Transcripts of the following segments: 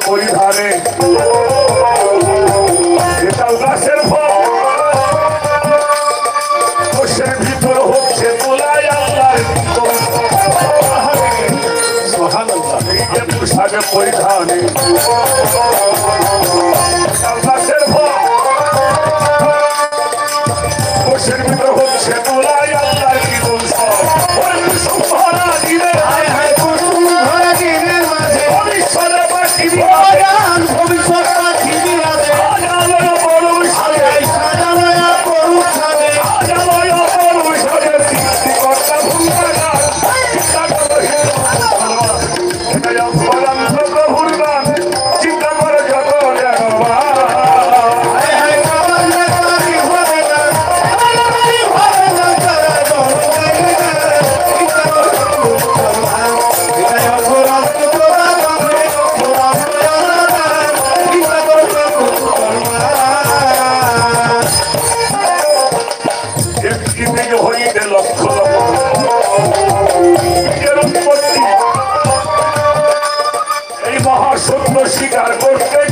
পরিধানে এটাও গাছের ফল কোষের ভিতর হচ্ছে তোলায় আল্লাহর পোশাকে পরিধানে গাছের ফল কোষের ভিতর হচ্ছে তোলায় আল্লাহর কি স্বীকার করতে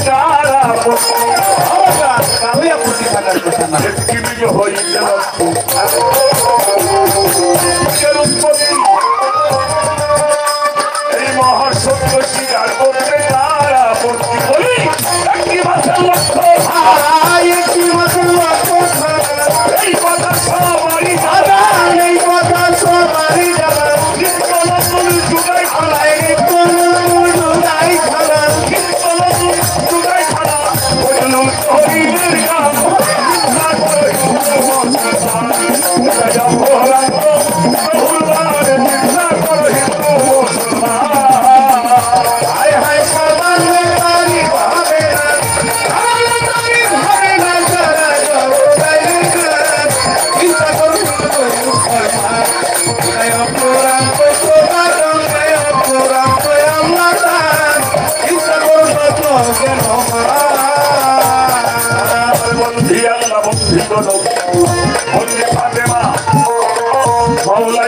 এই মহাসত্য স্বীকার করতে কার আপত্তি বলি একটি মাসের লক্ষ্য এই কথা সবারই জানা এই কথা সবারই জানা যুগাই খোলায় যুগাই খোলা যুগাই খোলা হরিদের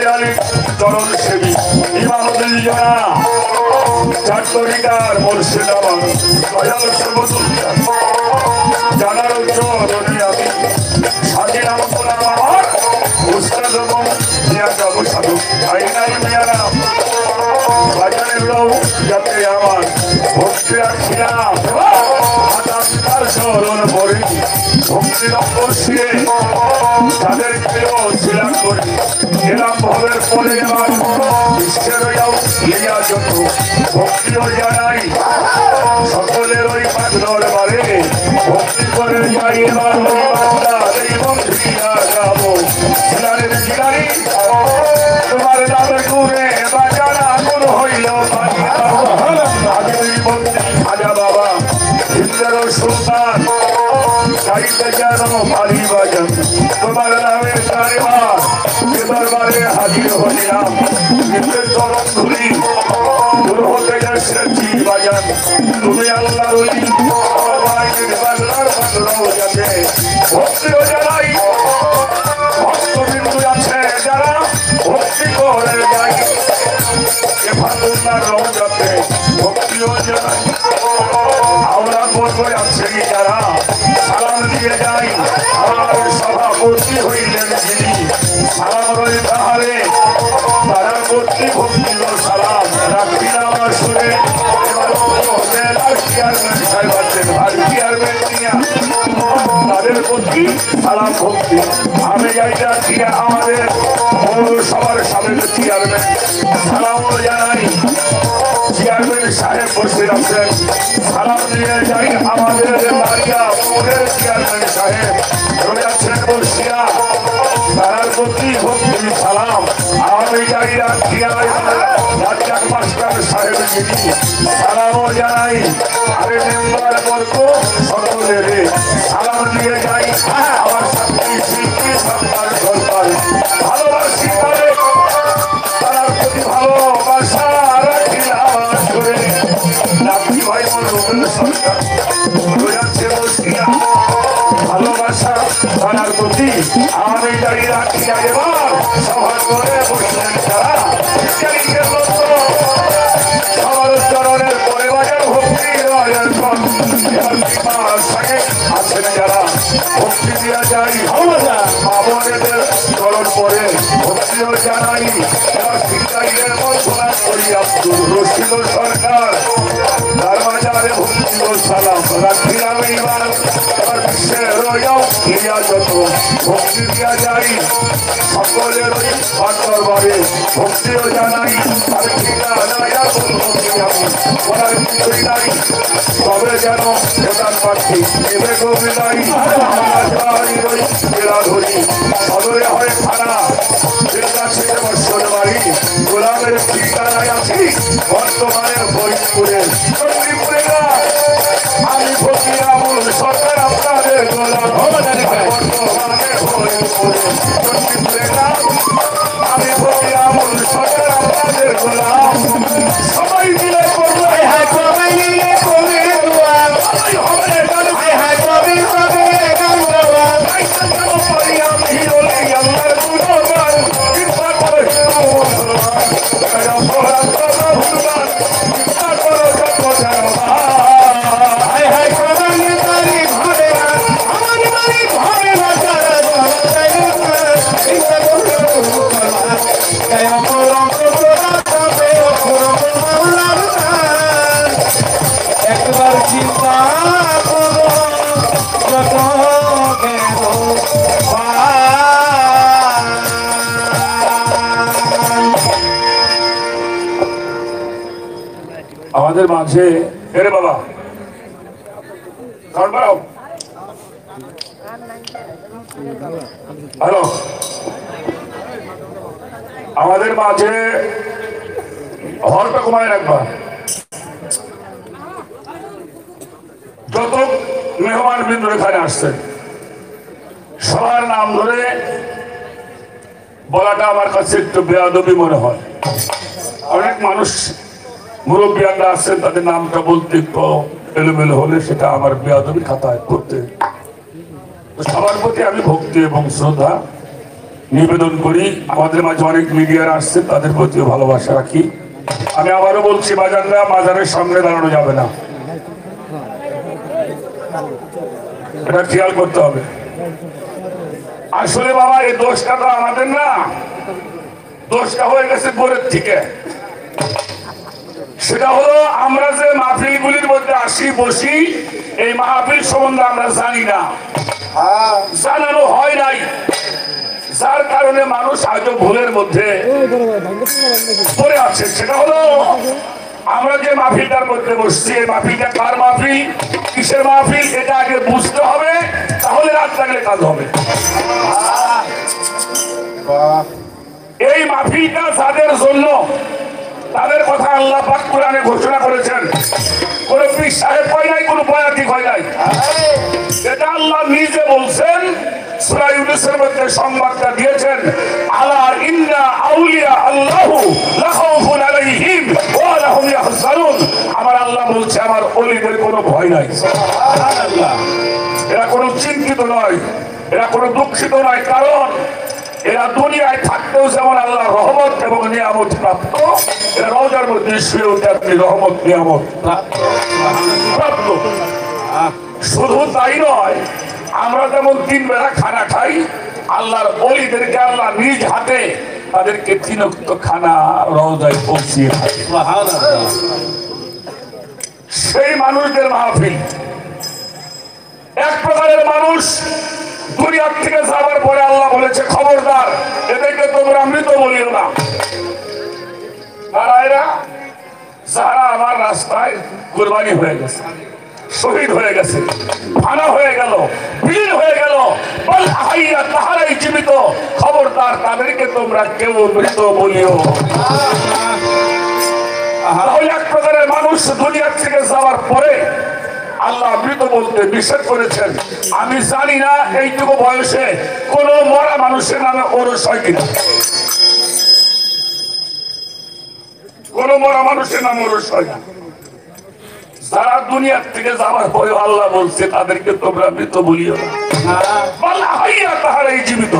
গান চরণ সেবী ইমামুল জানা চারতরিকার মুর্শিদ আমার দয়াল সর্বদুল্লা জানার চরণী আমি সাথী নাম বলাম আমার উস্তাদ এবং মিয়া যাবো সাধু আইনাই মিয়া নাম বাজারের লোক যাতে আমার ভক্তি রাখিলাম তার চরণ পরে ভক্তি রক্ষে তাদের প্রিয় ছিলাম করি এলাম ভবের পরে আমার বিশ্বের ইয়া যত ভক্তিও জানাই সকলের ওই পাথর বারে ভক্তি করে যাই এবার ওই বাংলা এবং যাবো ছিলারের ছিলারি তোমার দামের গুণে বাজারা গুণ হইল খাজা বাবা হিন্দের সুলতান চাইতে যেন ভারী বাজান তোমার নামের কারিবার দরবারে হাজির হইলাম হিন্দের চরণ ধুলি দূর হতে গেছি বাজান তুমি আল্লাহ রলি বাংলার বাংলাও যাতে ভক্তিও জানাই ভক্তবিন্দু আছে যারা ভক্তি করে যাই এ ফাগুনার রওজাতে ভক্তিও জানাই আমরা বলবো আছে যারা সালাম দিয়ে যাই আমার সভাপতি হইলেন যিনি সালাম রই তাহারে তারা ভক্তি ভক্তির সালাম রাখি আমার শুনে তাদের প্রতি সালাম ভক্তি আমি যাইটা দিয়ে আমাদের সবার সামনে চেয়ারম্যান সালামও জানাই চেয়ারম্যান সাহেব বসে আছেন সালাম দিয়ে যাই আমাদের বাড়িয়া পৌরের চেয়ারম্যান সাহেব রয়েছেন বসিয়া তার প্রতি ভক্তি সালাম আমি যাইয়া দিয়া রাজ্জাক মাস্টার সাহেব যিনি সালামও জানাই আরে মেম্বার বর্গ সকলের সালাম দিয়ে যাই আমার সাথে শিল্পী সরকার সরকার ভালোবাসি করে তার প্রতি ভালোবাসা রাখিলাম করে রাখি ভাই মন সরকার রয়েছে বসিয়া ভালোবাসা তার প্রতি আমি যাই রাখিয়া এবার সভা করে বসলেন তারা সবার চরণের পরে বাজার ভক্তি আছেন যারা ভক্তি দিয়া যাই আমাদের চরণ পরে ভক্তিও জানাই করি আব্দুল রশিদ সরকার তার বাজারে ভক্তি ও সালাম রাখিলাম এইবার বিশ্বের যত ভক্তি দিয়া যাই সকলের ওই দরবারে ভক্তিও জানাই আর তবে যেন প্রধান প্রার্থী এবে গোবিনাই ধরি সদরে হয় থানা বৎসর বাড়ি গোলামের ঠিকানায় আছি বর্তমানে ফরিদপুরে আমি ফকির আমুল সরকার আপনাদের গোলাম বর্তমানে ফরিদপুরে আমি ফকির আমুল সরকার আপনাদের গোলাম সবাই মিলে করবো সবাই মিলে করে আমাদের মাঝে এরে বাবা হ্যালো আমাদের মাঝে হলটা কমায় রাখবা যত মেহমান বিন্দু এখানে আসছেন সবার নাম ধরে বলাটা আমার কাছে একটু বেয়াদবি মনে হয় অনেক মানুষ মুরব্বিয়ানরা আছেন তাদের নামটা বলতে একটু এলোমেলো হলে সেটা আমার বেয়াদবি খাতায় করতে সবার প্রতি আমি ভক্তি এবং শ্রদ্ধা নিবেদন করি আমাদের মাঝে অনেক মিডিয়ার আসছে তাদের প্রতিও ভালোবাসা রাখি আমি আবারও বলছি বাজাররা মাজারের সামনে দাঁড়ানো যাবে না এটা খেয়াল করতে হবে আসলে বাবা এই দোষটা তো আমাদের না দোষটা হয়ে গেছে গোরের থেকে সেটা হলো আমরা যে মাহফিলগুলির মধ্যে আসি বসি এই মাহফিল সম্বন্ধে আমরা জানি না জানানো হয় নাই, যার কারণে মানুষ আজও ভুলের মধ্যে পড়ে আছে। সেটা হলো আমরা যে মাহফিলটার মধ্যে বসছি, এই মাহফিলটা কার মাহফিল, কিসের মাহফিল, এটা আগে বুঝতে হবে, তাহলে রাত লাগলে কাজ হবে। এই মাহফিলটা যাদের জন্য, তাদের কথা আল্লাহ পাক কোরআনে ঘোষণা করেছেন। কোন পীর সাহেব হয় নাই, কোন বয়াতি হয় নাই, এটা আল্লাহ নিজে বলছেন। সূরা ইউনূসের মধ্যে সংবাদটা দিয়েছেন, আলা ইন্না আউলিয়া আল্লাহু লা খাউফুন আলাইহিম ওয়া লা হুম ইয়াহজানুন। আমার আল্লাহ বলছে আমার ওলিদের কোনো ভয় নাই, সুবহানাল্লাহ। এরা কোনো চিন্তিত নয়, এরা কোনো দুঃখিত নয়, কারণ এরা দুনিয়ায় থাকতেও যেমন আল্লাহর রহমত এবং নিয়ামত প্রাপ্ত, এরা রওজার মধ্যে শুয়ে উঠে আপনি রহমত নিয়ামত প্রাপ্ত। শুধু তাই নয়, আমরা যেমন 3 বেলা খানা খাই, আল্লাহর ওলিদেরকে আল্লাহ নিজ হাতে তাদেরকে 3 ওয়াক্ত খানা রওজায় পৌঁছিয়ে খায়। সেই মানুষদের মাহফিল। এক প্রকারের মানুষ দুনিয়ার থেকে যাবার পরে আল্লাহ বলেছে, খবরদার এদেরকে তোমরা মৃত বলিও না। যারা আমার রাস্তায় কুরবানি হয়ে গেছে, শহীদ হয়ে গেছে, ফানা হয়ে গেল, বীর হয়ে গেল, তাহারাই জীবিত, খবরদার তাদেরকে তোমরা কেউ মৃত বলিও। তাহলে এক প্রকারের মানুষ দুনিয়ার থেকে যাওয়ার পরে আল্লাহ মৃত বলতে নিষেধ করেছেন। আমি জানি না এইটুকু বয়সে কোন মরা মানুষের নামে ওরস হয় কিনা, কোন মরা মানুষের নামে ওরস হয় না। যারা দুনিয়ার থেকে যাওয়ার পরে আল্লাহ বলছে তাদেরকে তোমরা মৃত বলিও না, তাহারাই জীবিত,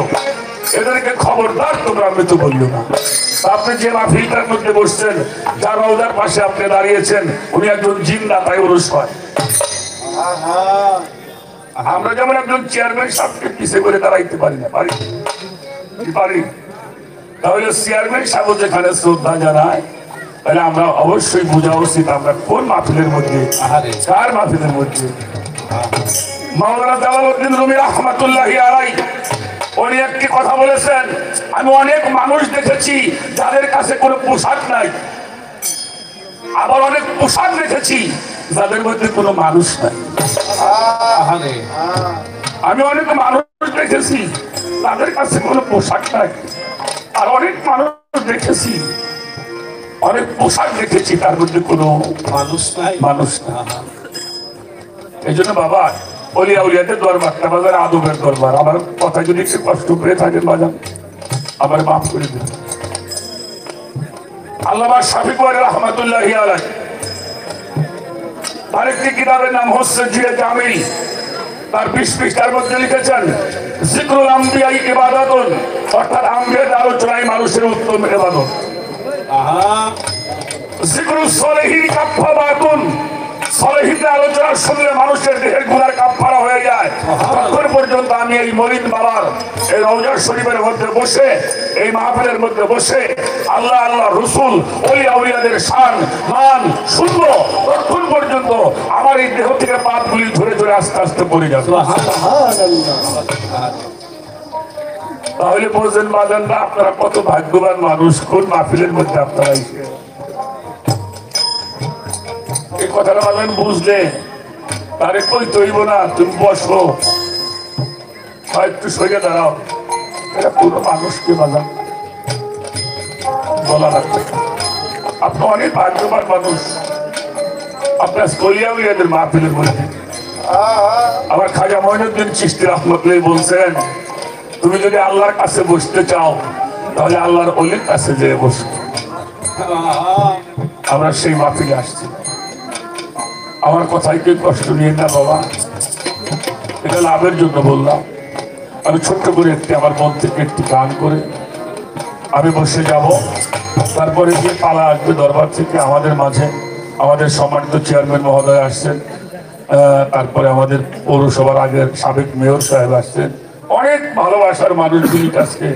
এদেরকে খবরদার তোমরা মৃত বলিও না। আপনি যে মাহফিলটার মধ্যে বসছেন, যার রওজার পাশে আপনি দাঁড়িয়েছেন, উনি একজন জিন্দা, তাই ওরস হয়। আমরা যেমন একজন চেয়ারম্যান সাহেবকে পিছে করে দাঁড়াইতে পারি না, পারি, তাহলে চেয়ারম্যান সাহেব যেখানে শ্রদ্ধা জানায়, তাহলে আমরা অবশ্যই বোঝা উচিত আমরা কোন মাহফিলের মধ্যে, কার মাহফিলের মধ্যে। মাওলানা জালালউদ্দিন রুমি রাহমাতুল্লাহি আলাইহি উনি একটি কথা বলেছেন, আমি অনেক মানুষ দেখেছি যাদের কাছে কোনো পোশাক নাই, আবার অনেক পোশাক দেখেছি যাদের মধ্যে কোনো মানুষ নাই। আমি অনেক মানুষ দেখেছি তাদের কাছে কোনো পোশাক নাই, আর অনেক মানুষ দেখেছি, অনেক পোশাক দেখেছি তার মধ্যে কোনো মানুষ নাই। এই জন্য বাবা, অলিয়া উলিয়াদের দরবারটা বাজার আদবের দরবার। আমার কথা যদি একটু কষ্ট করে থাকেন বাজান, আমার মাফ করে দিন। আল্লামা শফিক রাহমাতুল্লাহি আলাইহি তার একটি কিতাবের নাম হচ্ছে জিয়া জামিল, তার 20 পৃষ্ঠার মধ্যে লিখেছেন, যিকরুল আম্বিয়া ইবাদাতুন, অর্থাৎ আম্বিয়াদের আলোচনায় মানুষের উত্তম ইবাদত। যিকরুস সলিহিন কাফফারাতুন, সলিহিনদের আলোচনার শুনলে মানুষের দেহের গুনার কাফফারা হয়ে যায়। তখন পর্যন্ত আমি এই মরিদ বাবার এই রওজা শরীফের মধ্যে বসে, এই মাহফিলের মধ্যে বসে আল্লাহ আল্লাহ রসুল ওলিয়া উলিয়াদের শান মান শুনবো, তখন পর্যন্ত আমার এই দেহ থেকে পাপগুলি ধরে ধরে আস্তে আস্তে পড়ে যাবে। তাহলে বলছেন বাজানরা, আপনারা কত ভাগ্যবান মানুষ, কোন মাহফিলের মধ্যে আপনারা এই কথাটা বাজান বুঝলে তারে কই তৈব না, তুমি বসো, একটু সরে দাঁড়াও, এটা পুরো মানুষকে বাজান বলা লাগবে। আপনি অনেক ভাগ্যবান মানুষ, আপনার ওলিয়া উলিয়াদের মাহফিলের মধ্যে। আমার খাজা মঈনুদ্দিন চিশতি রাহমাতুল্লাহ বলছেন, তুমি যদি আল্লাহর কাছে বসতে চাও তাহলে আল্লাহর ওলির কাছে যেয়ে বসো। আমরা সেই মাহফিলে আসছি। আমার কথাই কেউ কষ্ট নিয়ে না বাবা, এটা লাভের জন্য বললাম। আমি ছোট্ট করে একটি আমার মন থেকে একটি গান করে আমি বসে যাব, তারপরে যে পালা আসবে দরবার থেকে আমাদের মাঝে, আমাদের সম্মানিত চেয়ারম্যান মহোদয় আসছেন, তারপরে আমাদের পৌরসভার আগের সাবেক মেয়র সাহেব আসছেন, অনেক ভালোবাসার মানুষগুলি আজকে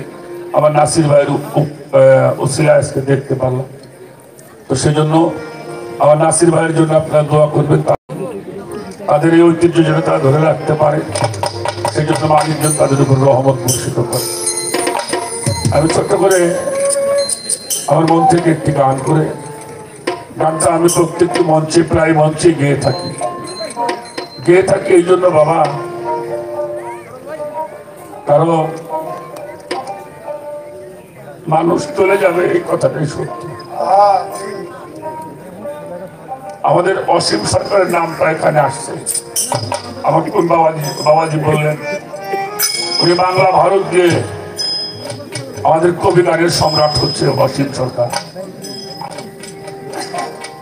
আমার নাসির ভাইয়ের উসিলা আজকে দেখতে পারলাম। তো সেজন্য আমার নাসির ভাইয়ের জন্য আপনারা দোয়া করবেন, তাদের এই ঐতিহ্য যেন তারা ধরে রাখতে পারে। জন্য মালিকজন তাদের উপর রহমত বর্ষিত করে। আমি ছোট্ট করে আমার মন থেকে একটি গান করে, গানটা আমি প্রত্যেকটি মঞ্চে প্রায় মঞ্চে গেয়ে থাকি এই জন্য বাবা, কারণ মানুষ চলে যাবে এই কথাটাই সত্যি। আমাদের অসীম সরকারের নামটা এখানে আসছে, আমাকে কোন বাবাজি বললেন, উনি বাংলা ভারত দিয়ে আমাদের কবি গানের সম্রাট হচ্ছে অসীম সরকার।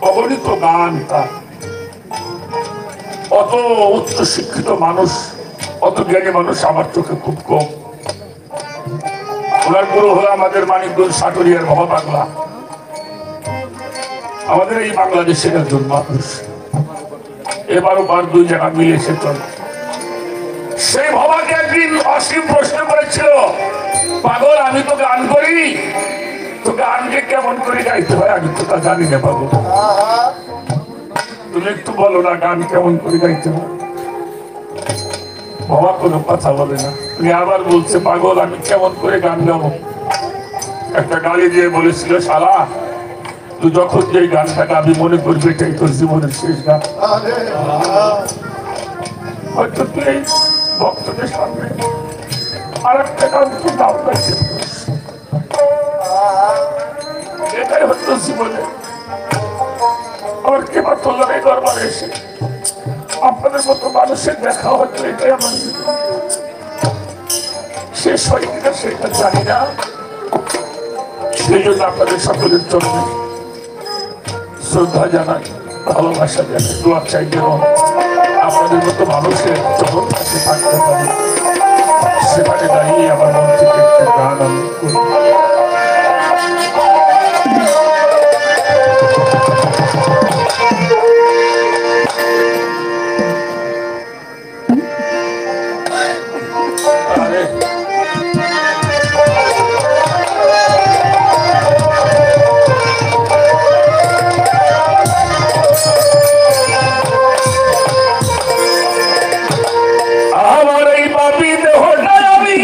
অগণিত গান তার, অত উচ্চ শিক্ষিত মানুষ, অত জ্ঞানী মানুষ আমার চোখে খুব কম। ওনার গুরু হলো আমাদের মানিকগঞ্জ সাটুরিয়ার বাবা বাংলা, আমাদের এই বাংলাদেশের একজন মানুষ। এবারও বার দুই জায়গা মিলে এসে চলে। সেই বাবাকে একদিন অসীম প্রশ্ন করেছিল, পাগল আমি তো গান করি, তো গানকে কেমন করে গাইতে হয় আমি তো তা জানি না পাগল, তুমি একটু বলো না গান কেমন করে গাইতে হয়। বাবা কোনো কথা বলে না, তুমি আবার বলছে পাগল আমি কেমন করে গান গাবো। একটা গালি দিয়ে বলেছিল, শালা তুই যখন যে গানটা গাবি মনে করবি এটাই তোর জীবনের শেষ গান। হয়তো তুই এই ভক্তদের সামনে আর একটা গান তুই গাও গাইতে, এটাই হয়তো জীবনে। আমার কেবা তোলার এই দরবারে এসে আপনাদের মতো মানুষের দেখা হয়তো এটাই আমার শেষ হয় কিনা সেটা জানি না। সেই জন্য আপনাদের সকলের জন্য শ্রদ্ধা জানাই, ভালোবাসা জানাই, দোয়া চাই যেন আপনাদের মতো মানুষের যখন কাছে থাকতে পারে। সেখানে দাঁড়িয়ে আমার মন থেকে একটি গান আমি করি। আমার এই পাপী দেহটা আমি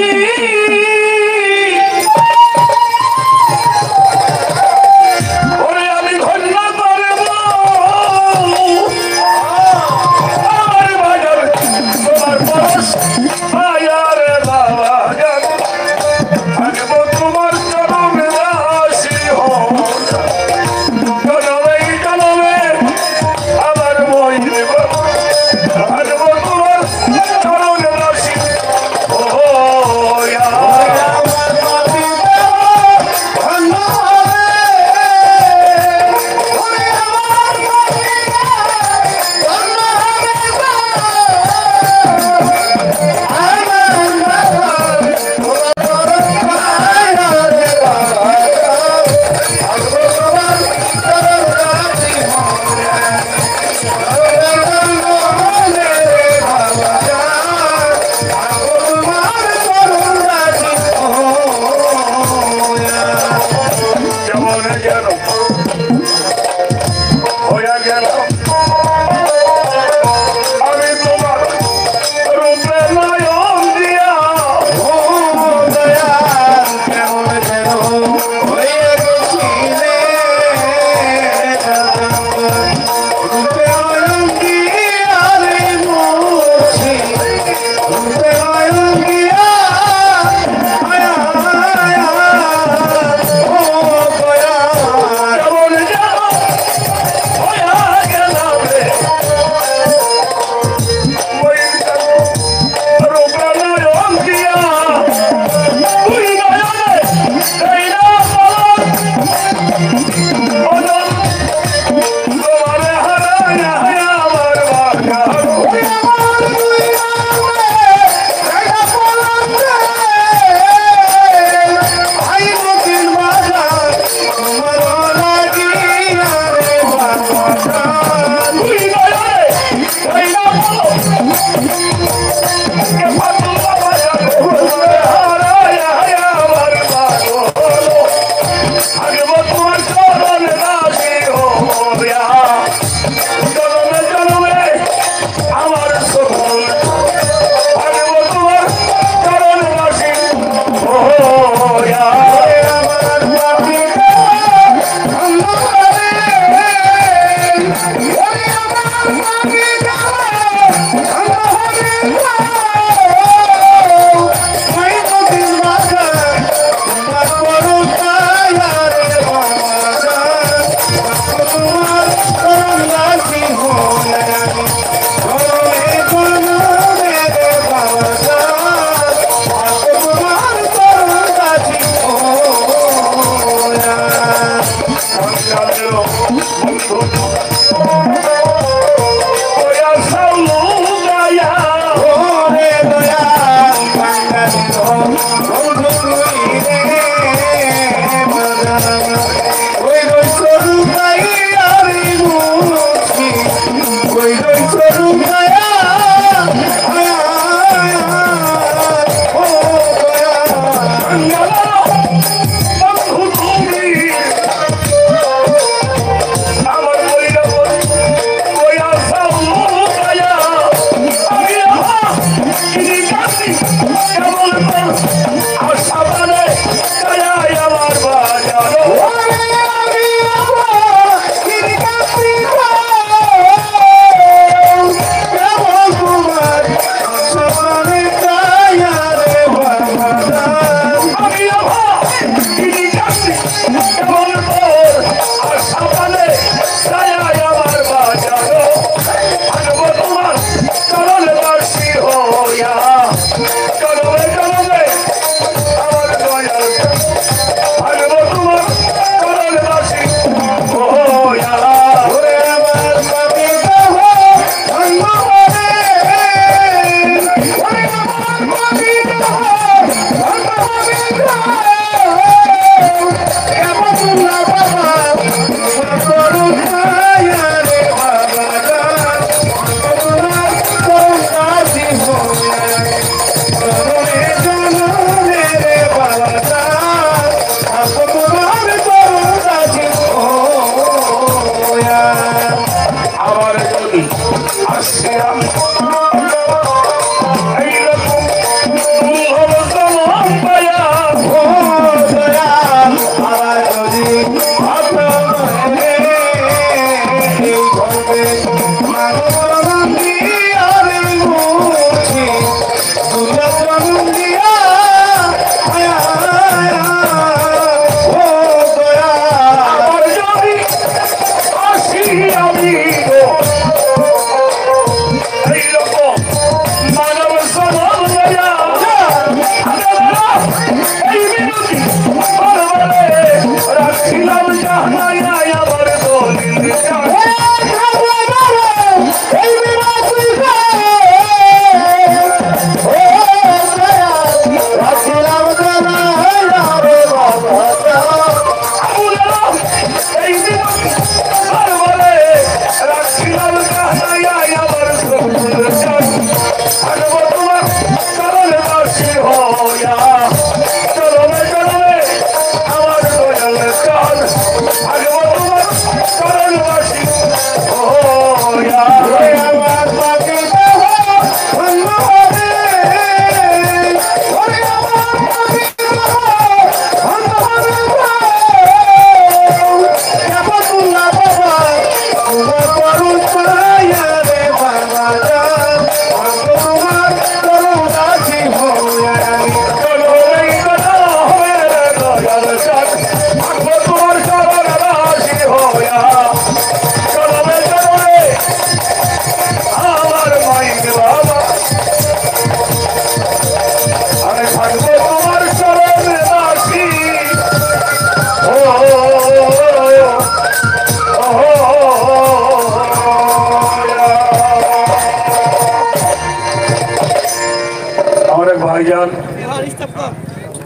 ভাইজান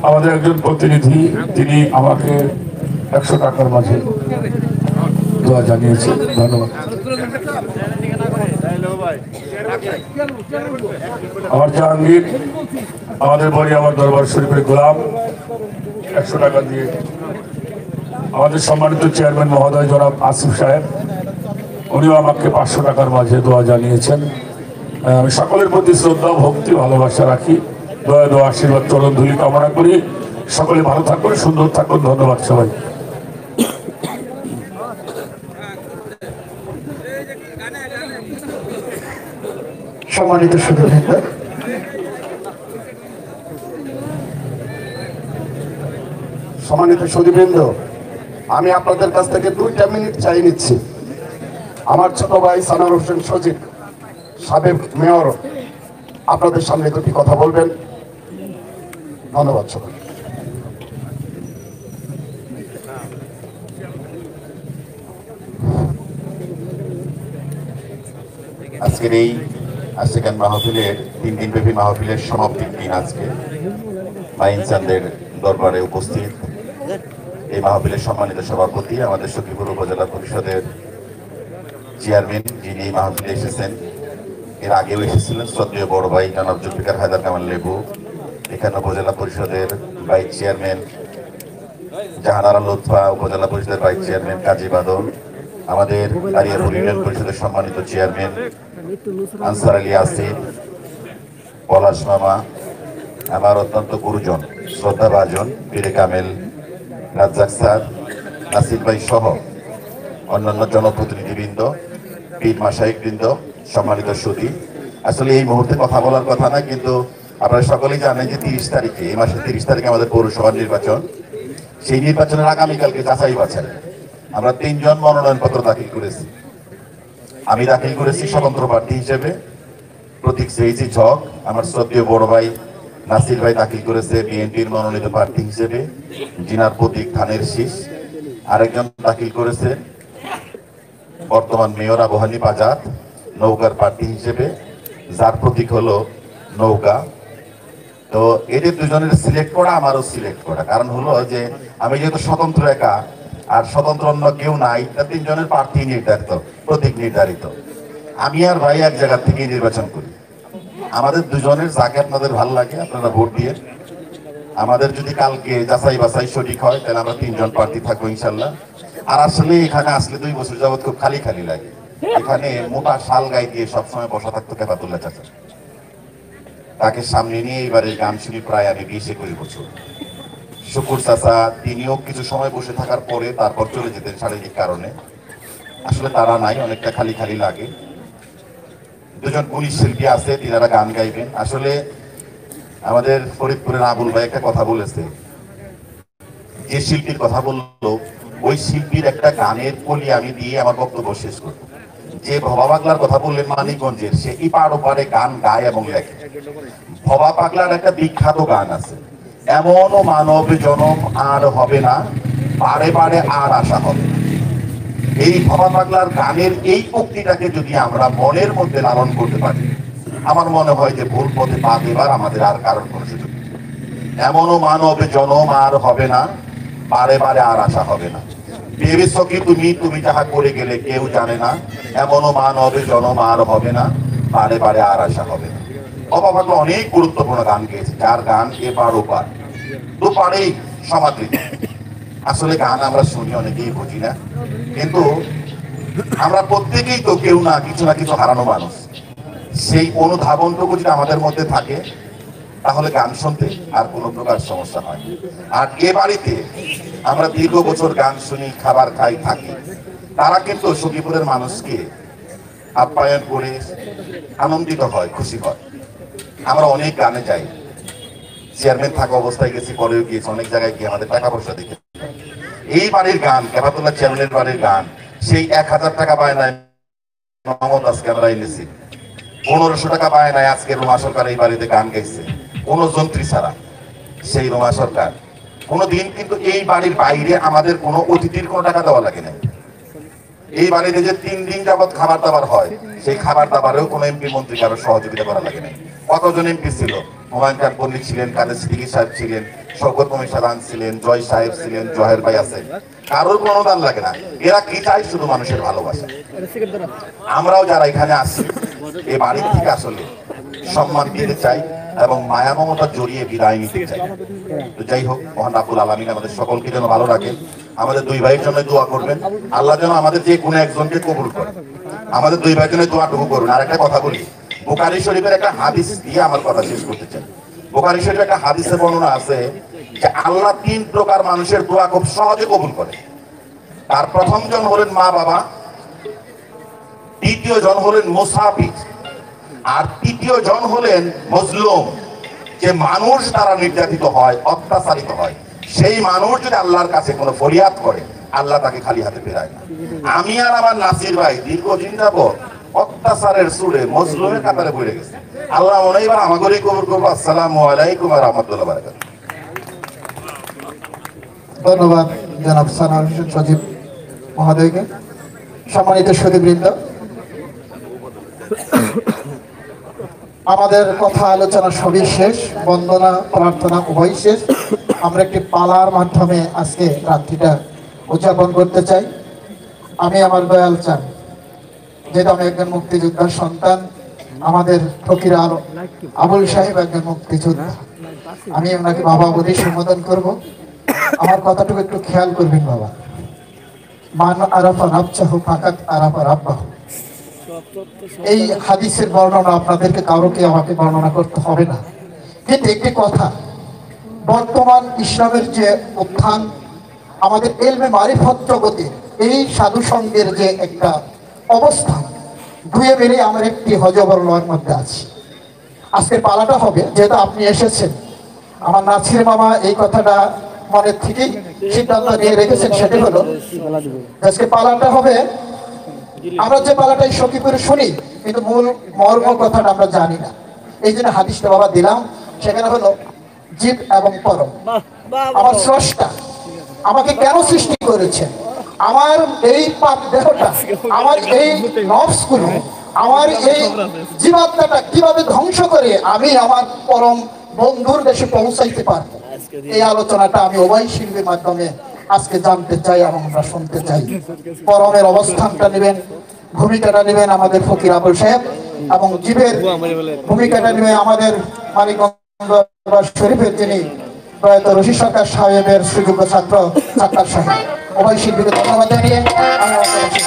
আমাদের একজন প্রতিনিধি, তিনি আমাকে 100 টাকার মাঝে দোয়া জানিয়েছে। ধন্যবাদ। আমার জাহাঙ্গীর, আমাদের বাড়ি আমার দরবার শরীফের গোলাম, 100 টাকা দিয়ে আমাদের সম্মানিত চেয়ারম্যান মহোদয় জনাব আসিফ সাহেব, উনিও আমাকে 500 টাকার মাঝে দোয়া জানিয়েছেন। আমি সকলের প্রতি শ্রদ্ধা, ভক্তি, ভালোবাসা রাখি। দয়া দোয়া আশীর্বাদ চরণ ধুলি কামনা করি। সকলে ভালো থাকুন, সুন্দর থাকুন। ধন্যবাদ সবাই। সম্মানিত সুধীবৃন্দ, আমি আপনাদের কাছ থেকে 2টা মিনিট চাই নিচ্ছি। আমার ছোট ভাই সানার হোসেন সজীব, সাবেক মেয়র, আপনাদের সামনে দুটি কথা বলবেন। ধন্যবাদ সবাই। আজকের এই আশিকান মাহফিলের 3 দিনব্যাপী মাহফিলের সমাপ্তির দিন আজকে মাইন চাঁদের দরবারে উপস্থিত এই মাহফিলের সম্মানিত সভাপতি, আমাদের সখীপুর উপজেলা পরিষদের চেয়ারম্যান যিনি এই মাহফিলে এসেছেন, এর আগেও এসেছিলেন শ্রদ্ধেয় বড় ভাই জনাব জুলফিকার হায়দার কামাল লেবু, এখানে উপজেলা পরিষদের ভাইস চেয়ারম্যান জাহানারা লুৎফা, উপজেলা পরিষদের ভাইস চেয়ারম্যান কাজী বাদল, আমাদের কারিয়াপুর ইউনিয়ন পরিষদের সম্মানিত চেয়ারম্যান আনসার আলী আসিফ, পলাশ মামা, আমার অত্যন্ত গুরুজন শ্রদ্ধাভাজন পীরে কামেল রাজ্জাক স্যার, নাসির ভাই সহ অন্যান্য জনপ্রতিনিধিবৃন্দ, পীর মাশায়েখবৃন্দ, সম্মানিত সুধী, আসলে এই মুহূর্তে কথা বলার কথা না, কিন্তু আপনারা সকলেই জানেন যে 30 তারিখে, এই মাসের 30 তারিখে আমাদের পৌরসভার নির্বাচন। সেই নির্বাচনের আগামীকালকে যাচাই বাছাই আমরা 3 জন মনোনয়নপত্র দাখিল করেছি। আমি দাখিল করেছি স্বতন্ত্র প্রার্থী হিসেবে, প্রতীক সেইজি ঝক। আমার শ্রদ্ধেয় বড় ভাই নাসির ভাই দাখিল করেছে বিএনপির মনোনীত প্রার্থী হিসেবে, জিনার প্রতীক ধানের শীষ। আরেকজন দাখিল করেছে বর্তমান মেয়র আবু হানিফ আজাদ নৌকার প্রার্থী হিসেবে, যার প্রতীক হলো নৌকা। তো এদের দুজনের সিলেক্ট করা, আমারও সিলেক্ট করা, কারণ হলো যে আমি যেহেতু স্বতন্ত্র একা, আর স্বতন্ত্র অন্য কেউ নাই, তা 3 জনের প্রার্থী নির্ধারিত, প্রতীক নির্ধারিত। আমি আর ভাই এক জায়গা থেকে নির্বাচন করি। আমাদের দুজনের যাকে আপনাদের ভালো লাগে আপনারা ভোট দিয়ে, আমাদের যদি কালকে যাচাই বাছাই সঠিক হয় তাহলে আমরা 3 জন প্রার্থী থাকবো ইনশাল্লাহ। আর আসলে এখানে আসলে 2 বছর যাবত খুব খালি খালি লাগে। এখানে মোটা শাল গায়ে দিয়ে সবসময় বসা থাকতো কেফাতুল্লাহ চাচা, তাকে সামনে নিয়ে এবারে গান শুনি প্রায় আমি 20-21 বছর। শুকুর চাচা তিনিও কিছু সময় বসে থাকার পরে তারপর চলে যেতেন শারীরিক কারণে। আসলে তারা নাই, অনেকটা খালি খালি লাগে। 2 জন পুলিশ শিল্পী আছে, তিনারা গান গাইবেন। আসলে আমাদের ফরিদপুরের আবুল ভাই একটা কথা বলেছে, যে শিল্পীর কথা বললো ওই শিল্পীর একটা গানের কলি আমি দিয়ে আমার বক্তব্য শেষ করব। যে ভবা পাগলার কথা বললেন মানিকগঞ্জের, সে ইপার ওপারে গান গায় এবং লেখে। ভবা পাগলার একটা বিখ্যাত গান আছে, এমনও মানব জনম আর হবে না, বারে বারে আর আশা হবে না। এই ভবা পাগলার গানের এই উক্তিটাকে যদি আমরা মনের মধ্যে লালন করতে পারি, আমার মনে হয় যে ভুল পথে পা দেবার আমাদের আর কারণ কোনো সুযোগ নেই। এমনও মানব জনম আর হবে না, বারে বারে আর আশা হবে না। ভেবেছ কি তুমি যাহা করে গেলে কেউ জানে না, এমনও মানব জনম আর হবে না, বারে বারে আর আশা হবে না। ভবা পাগলা অনেক গুরুত্বপূর্ণ গান গেয়েছে, যার গান এপার ওপার দুপারেই সমাদৃত। আসলে গান আমরা শুনি, অনেকেই বুঝি না, কিন্তু আমরা প্রত্যেকেই তো কেউ না কিছু হারানো মানুষ। সেই অনুধাবনটুকু যদি আমাদের মধ্যে থাকে তাহলে গান শুনতে আর কোনো প্রকার সমস্যা হয়। আর এ বাড়িতে আমরা দীর্ঘ বছর গান শুনি, খাবার খাই, থাকি। তারা কিন্তু সখীপুরের মানুষকে আপ্যায়ন করে আনন্দিত হয়, খুশি হয়। আমরা অনেক গানে যাই, চেয়ারম্যান থাকা অবস্থায় গেছি, পরেও গিয়েছি, অনেক জায়গায় গিয়ে আমাদের টাকা পয়সা দিকে। এই বাড়ির গান, কেফাতুল্লাহ চেয়ারম্যানের বাড়ির গান, সেই 1000 টাকা বায়নায় মোহাম্মদ আজকে আমরা এনেছি, 1500 টাকা বায়নায় আজকে রোমা সরকার এই বাড়িতে গান গাইছে, কোনো যন্ত্রী ছাড়া। সেই রোমা সরকার কোনোদিন কিন্তু এই বাড়ির বাইরে আমাদের কোনো অতিথির কোনো টাকা দেওয়া লাগে না। এই বাড়িতে যে 3 দিন যাবৎ খাবার দাবার হয়, সেই খাবার দাবারেও কোনো এমপি মন্ত্রী কারো সহযোগিতা করা লাগে না। কতজন এমপি ছিল? হুমায়ুন খান পল্লিক ছিলেন, কাদের সিদ্দিকী সাহেব ছিলেন, শওকত মোমিন সাদান ছিলেন, জয় সাহেব ছিলেন, জহের ভাই আছে, কারোর কোনো অনুদান লাগে না। এরা কি চায়? শুধু মানুষের ভালোবাসা। আমরাও যারা এখানে আসি এই বাড়ির থেকে আসলে সম্মান দিতে চাই এবং মায়া মমতা জড়িয়ে বিদায় নিতে চাই। তো যাই হোক, মহান রাব্বুল আলামিন আমাদের সকলকে যেন ভালো রাখেন। আমাদের 2 ভাইয়ের জন্য দোয়া করবেন, আল্লাহ যেন আমাদের যে কোনো একজনকে কবুল করে। আমাদের 2 ভাইয়ের জন্য দোয়াটুকু করুন। আর একটা কথা বলি, বুখারী শরীফের একটা হাদিস দিয়ে আমার কথা শেষ করতে চাই। বুখারী শরীফের একটা হাদিসে বর্ণনা আছে যে আল্লাহ 3 প্রকার মানুষের দোয়া খুব সহজে কবুল করে। তার প্রথম জন হলেন মা বাবা, দ্বিতীয় জন হলেন মুসাফির, আর তৃতীয় জন হলেন মজলুম। যে মানুষ দ্বারা নির্যাতিত হয়, অত্যাচারিত হয়, সেই মানুষ যদি আল্লাহর কাছে কোনো ফরিয়াদ করে, আল্লাহ তাকে খালি হাতে ফেরায় না। আমি আর আমার নাসির ভাই দীর্ঘদিন যাবত অত্যাচারের সুরে মজলুমের কাতারে পড়ে গেছে। আল্লাহ মনে এবার আমাদেরই কবুল করবো। আসসালামু আলাইকুম ওয়া রাহমাতুল্লাহি ওয়া বারাকাতুহু। ধন্যবাদ জনাব সানাউল হোসেন সজীব মহোদয়কে। সম্মানিত সুধীবৃন্দ, আমাদের কথা আলোচনা সবই শেষ, বন্দনা প্রার্থনা উভয় শেষ। আমরা একটি পালার মাধ্যমে আজকে রাত্রিটা উদযাপন করতে চাই। আমি আমার দয়াল চান, যেহেতু আমি একজন মুক্তিযোদ্ধার সন্তান, আমাদের ফকির আবুল সাহেব একজন মুক্তিযোদ্ধা, আমি ওনাকে বাবা বলে সম্বোধন করব। আমার কথাটুকু একটু খেয়াল করবেন বাবা। মান আরাফা রাবচাহু ফাকাত আরাফা রাব্বাহু। এই হাদিসের বর্ণনা আপনাদেরকে কাউকে আমাকে বর্ণনা করতে হবে না, কিন্তু একটি কথা, বর্তমান ইসলামের যে উত্থান, আমাদের ইলমে মারিফত জগতে এই সাধু সঙ্গের যে একটা অবস্থান, দুয়ে মিলে আমার একটি হজবরলয়ের মধ্যে আছে। আজকের পালাটা হবে, যেহেতু আপনি এসেছেন, আমার নাছির মামা এই কথাটা মনের থেকেই সিদ্ধান্ত নিয়ে রেখেছেন, সেটি হলো আজকে পালাটা হবে। আমরা যে পালাটাই সখীপুরে শুনি, কিন্তু মূল মর্ম কথাটা আমরা জানি না। এই জন্য হাদিসটা বাবা দিলাম। সেখানে হলো জীব এবং পরম। আমার স্রষ্টা আমাকে কেন সৃষ্টি করেছেন, আমার এই পাপ দেহটা, আমার এই নফসগুলো, আমার এই জীবাত্মাটা কিভাবে ধ্বংস করে আমি আমার পরম বন্ধুর দেশে পৌঁছাইতে পারবো, এই আলোচনাটা আমি উভয় শিল্পীর মাধ্যমে আজকে জানতে চাই এবং আমরা শুনতে চাই। পরমের অবস্থানটা নেবেন, ভূমিকাটা নেবেন আমাদের ফকির আবুল সাহেব, এবং জীবের ভূমিকাটা নেবেন আমাদের মানিকগঞ্জ শরীফের যিনি প্রয়াত রশি সরকার সাহেবের সুযোগ্য ছাত্র সাক্কার সাহেব। উভয় শিল্পীকে ধন্যবাদ জানিয়ে আমি আমার কথা শেষ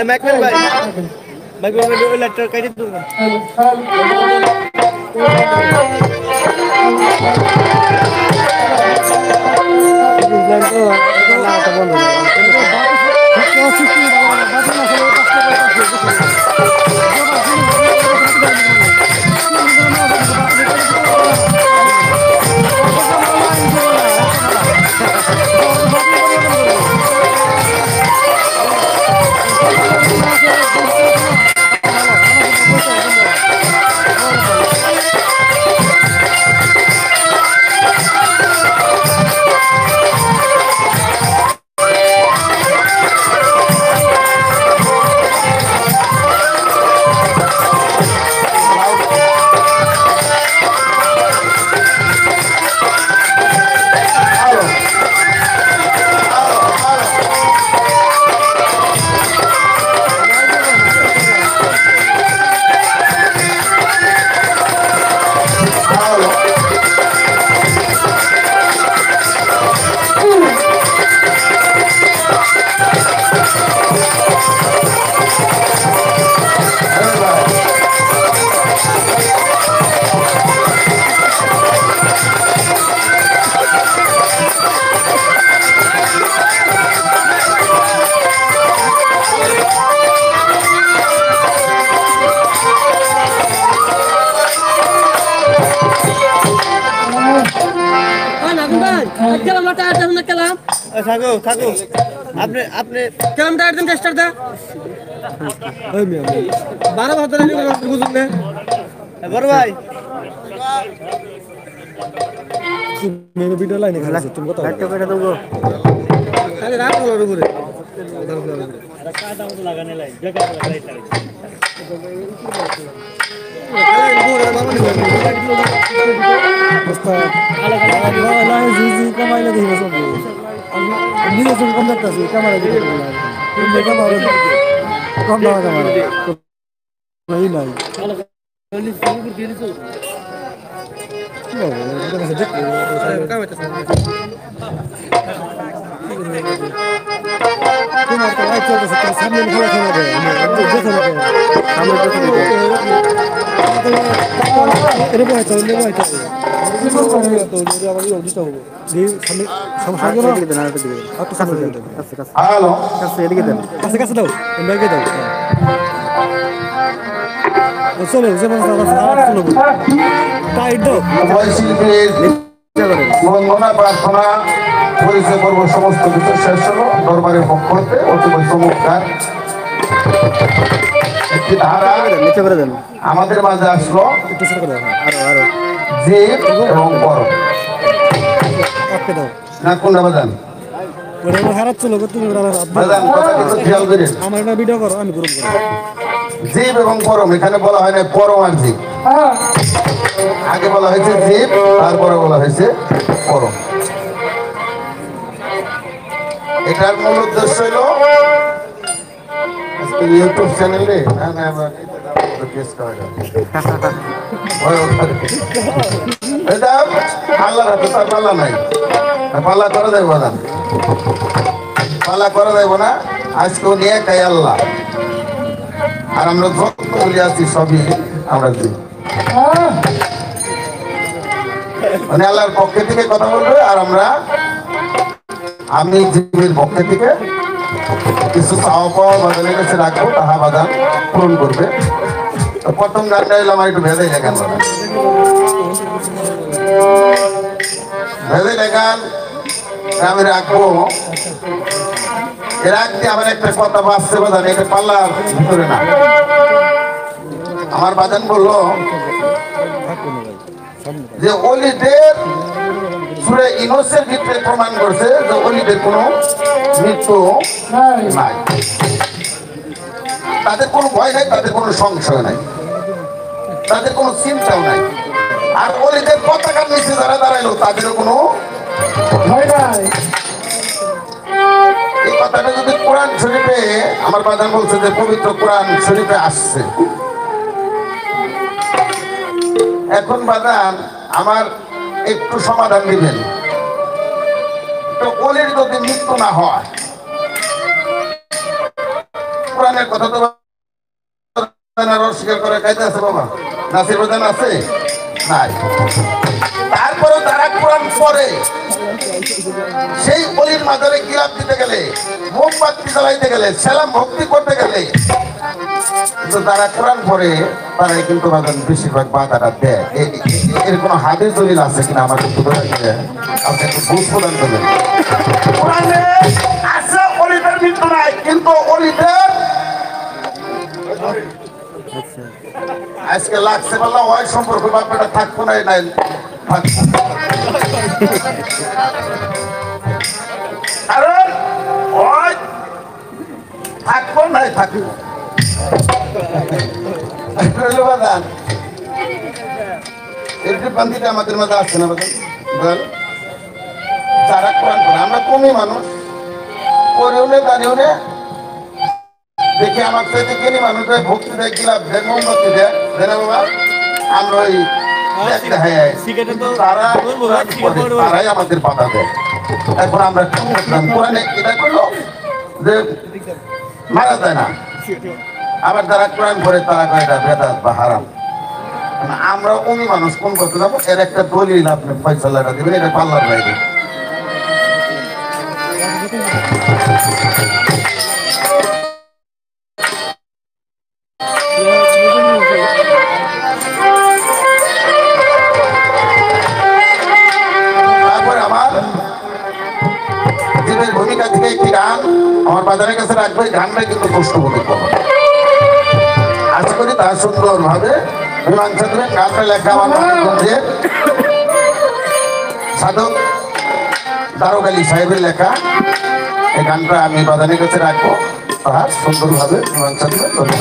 Macman भाई Macman में दो लेटर कैसे दूँगा কেলামটা টায়ার দেন না কেলাম থাকো থাকো আপনি আপনি কেলাম টায়ার দেন টেস্টার দা ওই মিয়া 12 বছর ধরে বুঝুন না বড় ভাই মেরে ভিডিও লাইনে খালাস তুমি কত একটা করে দেবো আরে রাত হলো উপরে কাটা মতো লাগানে লাই বেকার লাইট লাগে হ্যালো উভয় শিল্পীর বন্দনা প্রার্থনা পরিচয় পর্ব সমস্ত কিছু শেষ হলো। দরবারের পক্ষ হতে অতিবই চমৎকার একটি ধারা আমাদের মাঝে আসলো, জীব এবং পরম। না কোনটা বাজান বাজান কথা কিন্তু খেয়াল করেন, জীব এবং পরম এখানে বলা হয় না পরম আর জীব, আগে বলা হয়েছে জীব তারপরে বলা হয়েছে পরম। এটার মূল উদ্দেশ্য হলো ইউটিউব চ্যানেলে আল্লাহ হাতে তার পাল্লা নাই, পাল্লা করা যাইব না, পাল্লা করা যাইব না। আজকে উনি একাই আল্লাহ, আর আমরা যতগুলি আছি সবই আমরা জীব। মানে আল্লাহর পক্ষে থেকে কথা বলবে, আর আমি জীবের পক্ষে থেকে কিছু চাওয়া পাওয়া বাজানের কাছে রাখবো, তাহা বাজান পূরণ করবে। তো প্রথম গানটা এলো আমার একটু ভেজাই দেখান, ভেজাই দেখান আমি রাখবো। এর আগে আমার একটা কথা বাঁচছে বাজান, এটা পাল্লার ভিতরে না। আমার বাজান বললো যে অলিদের সূরা ইউনূসের ভিতরে প্রমাণ করছে যে অলিদের কোনো মৃত্যু নাই, তাদের কোনো ভয় নাই, তাদের কোনো সংশয় নাই, তাদের কোনো চিন্তাও নাই। আর অলিদের পতাকার নিচে যারা দাঁড়াইলো তাদেরও কোনো ভয় নাই। এই কথাটা যদি কোরআন শরীফে, আমার বাজান বলছে যে পবিত্র কোরআন শরীফে আসছে। এখন বাজান আমার একটু সমাধান দিবেন, তো অলির যদি মৃত্যু না হয়, কোরআনের কথা তো অস্বীকার করে খাইতে আছে বাবা, নাসির বাজান আছে নাই। তারপরে তারা কোরআন পড়ে, সেই অলির মাজারে গিলাপ দিতে গেলে, মোমবাতি জ্বালাইতে গেলে, সালাম ভক্তি করতে গেলে যারা কোরআন পড়ে তারাই কিন্তু বেশিরভাগ বাধাটা দেয়। এর কোনো হাদিস দলিল আছে কিনা আমার একটু আপনি একটু বুঝ প্রদান করবেন। কোরআনে আছে অলিদের মৃত্যু নাই, কিন্তু অলিদের আজকে লাগছে বললা ওই সম্পর্ক ব্যাপারটা থাকবো না, নাই কারণ ওই থাকবো নাই থাকবো। আমাদের মাঝে আসছে না যারা কোরআন পড়ে, আমরা কমই মানুষ, পড়েও নে দাঁড়িয়েও নে, দেখি আমার চাইতে কিনি মানুষ ভক্তি দেয়, গিলাপ দেয়, মোমবাতি দেয়, বাবা আমরা ওই তারাই আমাদের বাধা দেয়। এখন আমরা কোরআনে এটা করলো যে মারা যায় না, আবার যারা কোরআন পড়ে তারা কয় এটা বেদাত বা হারাম। আমরা অমি মানুষ কোন করতে যাবো, এর একটা দলিল আপনি ফয়সালাটা দিবেন, এটা পাল্লার বাইরে। তারপরে আমার বাজারের কাছে রাখবে, গানটা কিন্তু কষ্ট করতে হবে। আশা করি তার সুন্দর ভাবে মীমাংসা করে গানটা লেখা আমার মনে সাধক দারোগ আলী সাহেবের লেখা। এই গানটা আমি বাজারের কাছে রাখবো, তাহার সুন্দরভাবে মীমাংসা করে। ধন্যবাদ।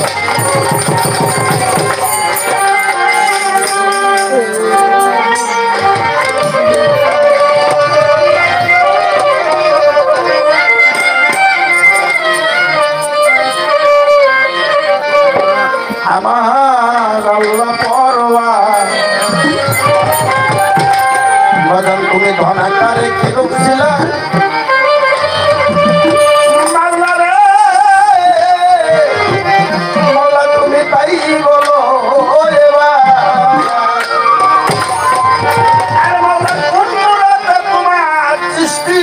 আমার আল্লাহ পরওয়ার বাজান তুমি ধনাকারে কিরূপ ছিলা মৌলা তুমি তাই বলো তোমার সৃষ্টি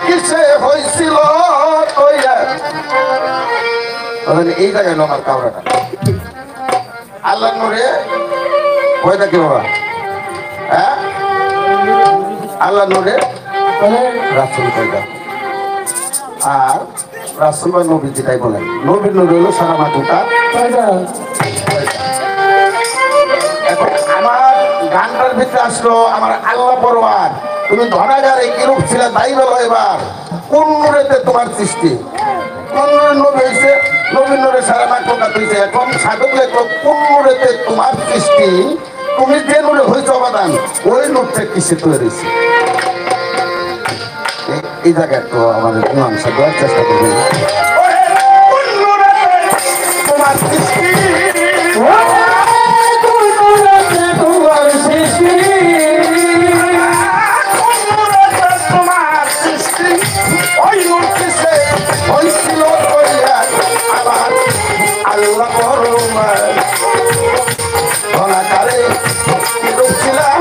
কিসে হয়েছিল এই জায়গায় আমার কামড়াটা আল্লাহ নূরে কই থাকে বাবা, হ্যাঁ আল্লাহ নূরে রাসূল কইটা। আর রাসূল বা নবী যেটাই বলেন, নবীর নূর হলো সারা মাঠটা। এখন আমার গানটার ভিতরে আসলো আমার আল্লাহ পরওয়ার তুমি ধনাগারে কিরূপ ছিল তাই বলো। এবার কোন নূরেতে তোমার সৃষ্টি, কোন নূরে নবী হয়েছে, নবীর নূরে সারা মাঠটা হয়েছে। এখন সাধক লেখক কোন নূরেতে তোমার সৃষ্টি, তুমি যে নূরে হয়েছে অবদান, ওই নূরটা কিসে তৈরি হয়েছে। এই জায়গায় তো আমাদের মীমাংসা দেওয়ার চেষ্টা করবে। তোমার সৃষ্টি আল্লাহ ধনাকারে ছিলাম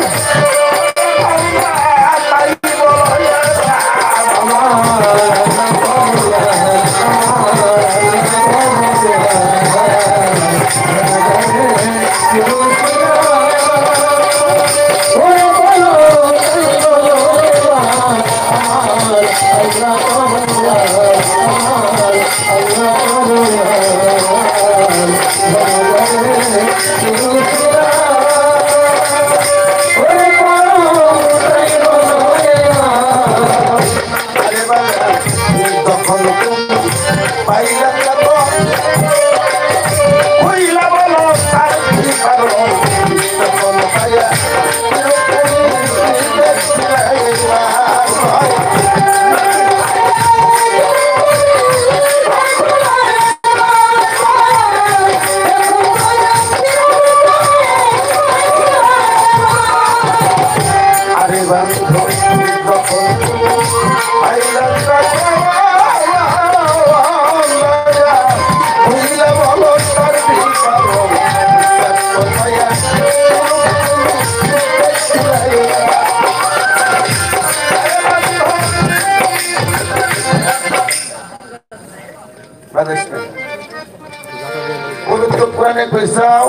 পবিত্র কোরআনে কইসাও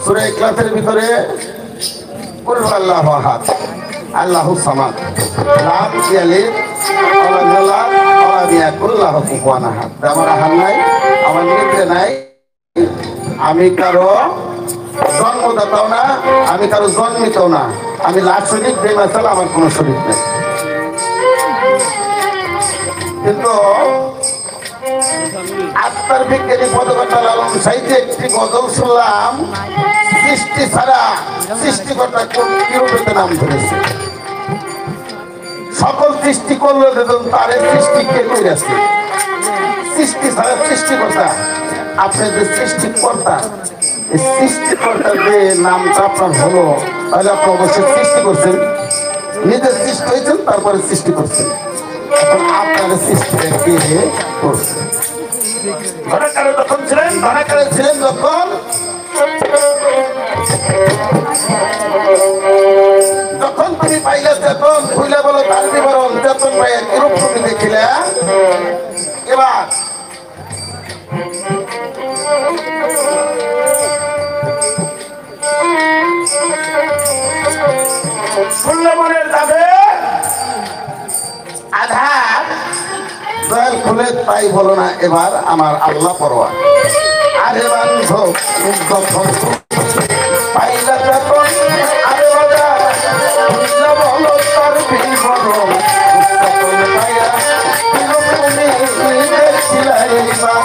সূরা ইখলাসের ভিতরে কুল আল্লাহু আহাদ আল্লাহু সামাদ লাম ইয়ালিদ ওয়া লাম ইউলাদ ওয়া লাম ইয়াকুল লাহু কুফুয়ান আহাদ। আমার আহাদ নাই, আমার নিমিত্তে নাই, আমি কারো জন্মদাতাও না, আমি কারো জন্মিতও না, আমি লাশ শরীফ বেমাসাল, আমার কোনো শরীফ নেই। কিন্তু আত্মার বিজ্ঞানী পদকর্তা লালন সাহিত্যে একটি গজল শুনলাম, সৃষ্টি ছাড়া সৃষ্টিকর্তা কিরূপে নাম ধরেছে। সকল সৃষ্টি করলো দেখুন তার সৃষ্টি কে করেছে, সৃষ্টি ছাড়া সৃষ্টিকর্তা। আপনি যে সৃষ্টিকর্তা, এই সৃষ্টিকর্তার যে নামটা আপনার হলো, তাহলে আপনি অবশ্যই সৃষ্টি করছেন, নিজের সৃষ্টি হয়েছেন, তারপরে সৃষ্টি করছেন। এখন আপনার সৃষ্টি কে করছে? ধনাকারে যখন ছিলেন, ধনাকারে ছিলেন যখন, যখন তুমি পাইলে চেতন, ভুলে বলো তার বিবরণ, চেতন পাইয়া কিরূপ তুমি দেখিলে। এবার শুনলে মনের যাবে হেদায়েত পাই বলো না এবার আমার আল্লাহ পরোয়া আরে বান্ধব যখন পাইলা যখন আরে বাজা বলো তার বিবরণ তখন পাইয়া তুমি দেখছিলা এইবার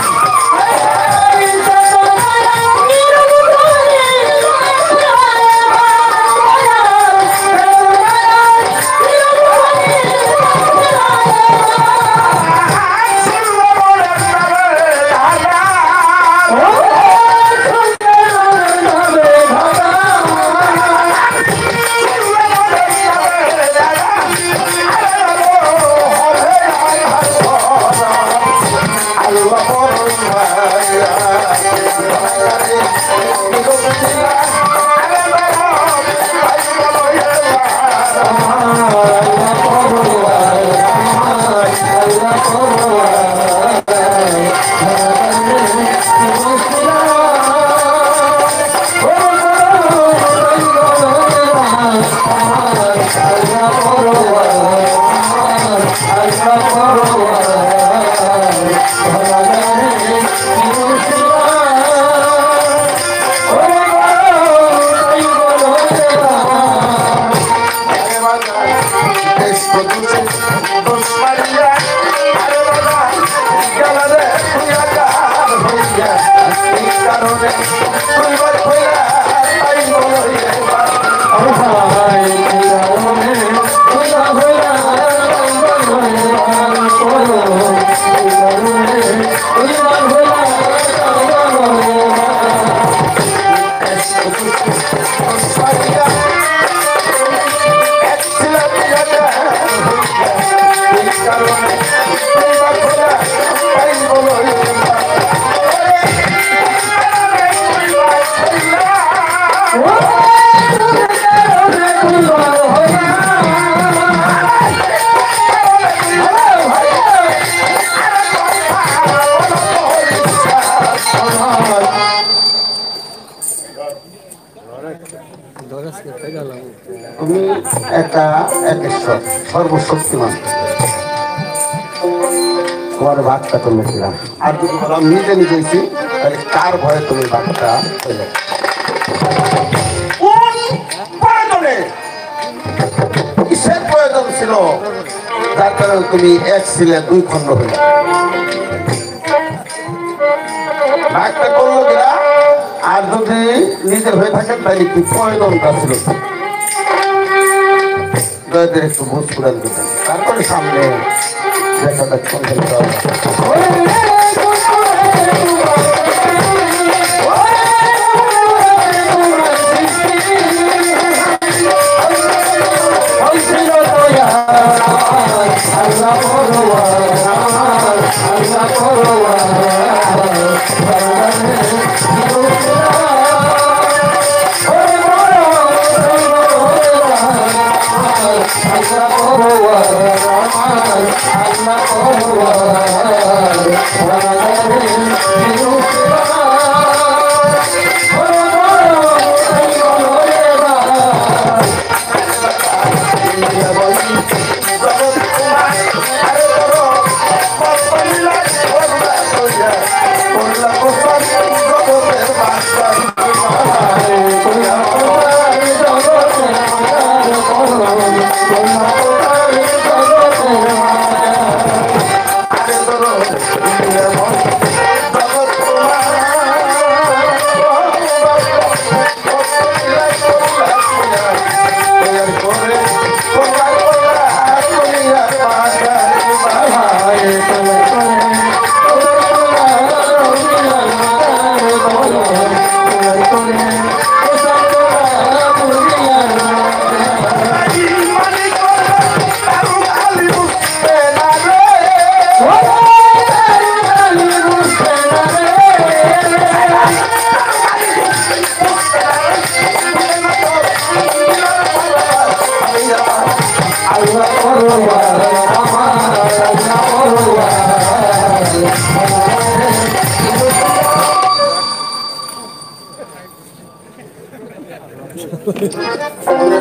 তুমি একা একেশ্বর সর্বশক্তিমান তোমার ভাগটা করলে কিনা আর যদি বলো আমি নিজে নিজেছি তাহলে কার ভয়ে তুমি ভাগটা হইলে কিসের প্রয়োজন ছিল যার কারণে তুমি এক ছিলে দুই খণ্ড হইলে ভাগটা করলো কিনা আর যদি নিজে হয়ে থাকেন তাহলে কি প্রয়োজনটা ছিল একটু বুঝ পুরান দিতেন তারপরে সামনে দেখা যাচ্ছে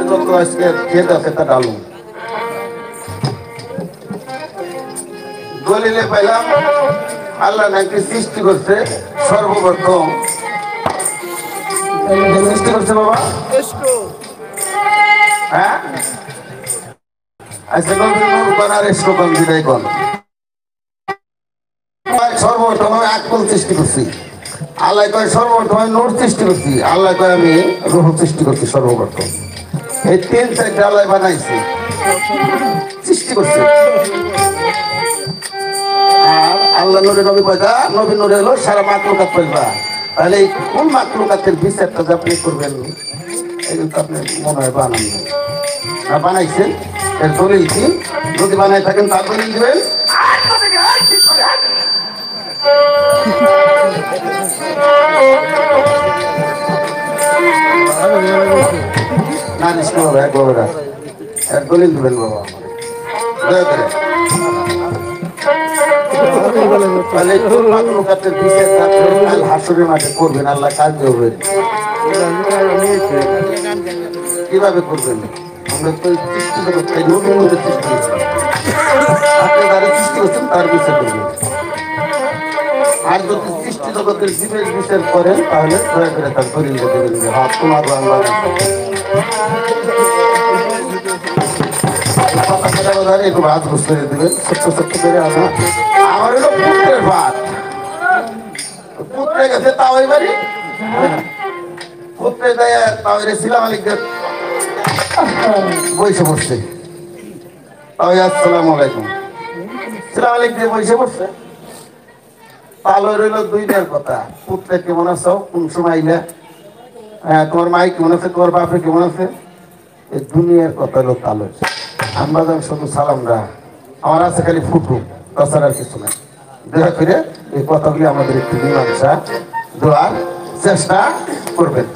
যত আজকে খেতে আছে তা ডালু দলিলে পাইলাম আল্লাহ নাকি সৃষ্টি করছে সর্বপ্রথম সৃষ্টি করছে বাবা হ্যাঁ আচ্ছা কোন আর কোন বিদায় কোন সর্বপ্রথম আমি আকল সৃষ্টি করছি আল্লাহ কয় সর্বপ্রথম আমি নূর সৃষ্টি করছি আল্লাহ কয় আমি রূহ সৃষ্টি করছি সর্বপ্রথম এই তিন চারটা আল্লাহ বানাইছি সৃষ্টি করছে আর আল্লাহ নূরে নবী পয়দা নবী নূরে হলো সারা মাকলুকাত পয়দা তাহলে এই কোন মাকলুকাতের বিচারটা যে আপনি করবেন এগুলো তো আপনি মনে হয় বানান না বানাইছেন এর দলিল কি যদি বানাই থাকেন তার দলিল দিবেন না নিষ্ঠ হবে এক বাবা এর দলিল দিবেন বাবা দয়া করে তাহলে কোন মাকলুকাতের বিচার হাসুরের মাঠে করবেন আল্লাহ কাজ হবে কিভাবে করবেন আমরা তো সৃষ্টি করতে নতুন নতুন সৃষ্টি করছি আপনি যারা সৃষ্টি করছেন তার বিচার করবেন আর যদি সৃষ্টি জগতের জীবের বিচার করেন তাহলে দয়া করে তার দলিল দেবেন যে হাত তোমার বাংলা একটু ভাত বুঝতে দেবেন ছোট্ট ছোট্ট করে আমার হলো পুত্রের ভাত পুত্রে গেছে তাও বাড়ি পুত্রে দেয় তাও ছিলাম আলিকদের বসে পড়ছে তাও আসসালামু আলাইকুম ছিলাম আলিকদের বসে পড়ছে তাহলে রইল দুই দিনের কথা পুত্রে কেমন আছো কোন সময় আইলে হ্যাঁ তোমার মাই কেমন আছে তোমার বাপে কেমন আছে এই দুনিয়ার কথা হলো তালো আমরা যেন শুধু সালামরা আমার আছে খালি ফুটু তাছাড়া আর কিছু না দয়া করে এই কথাগুলি আমাদের একটু মীমাংসা দেওয়ার চেষ্টা করবেন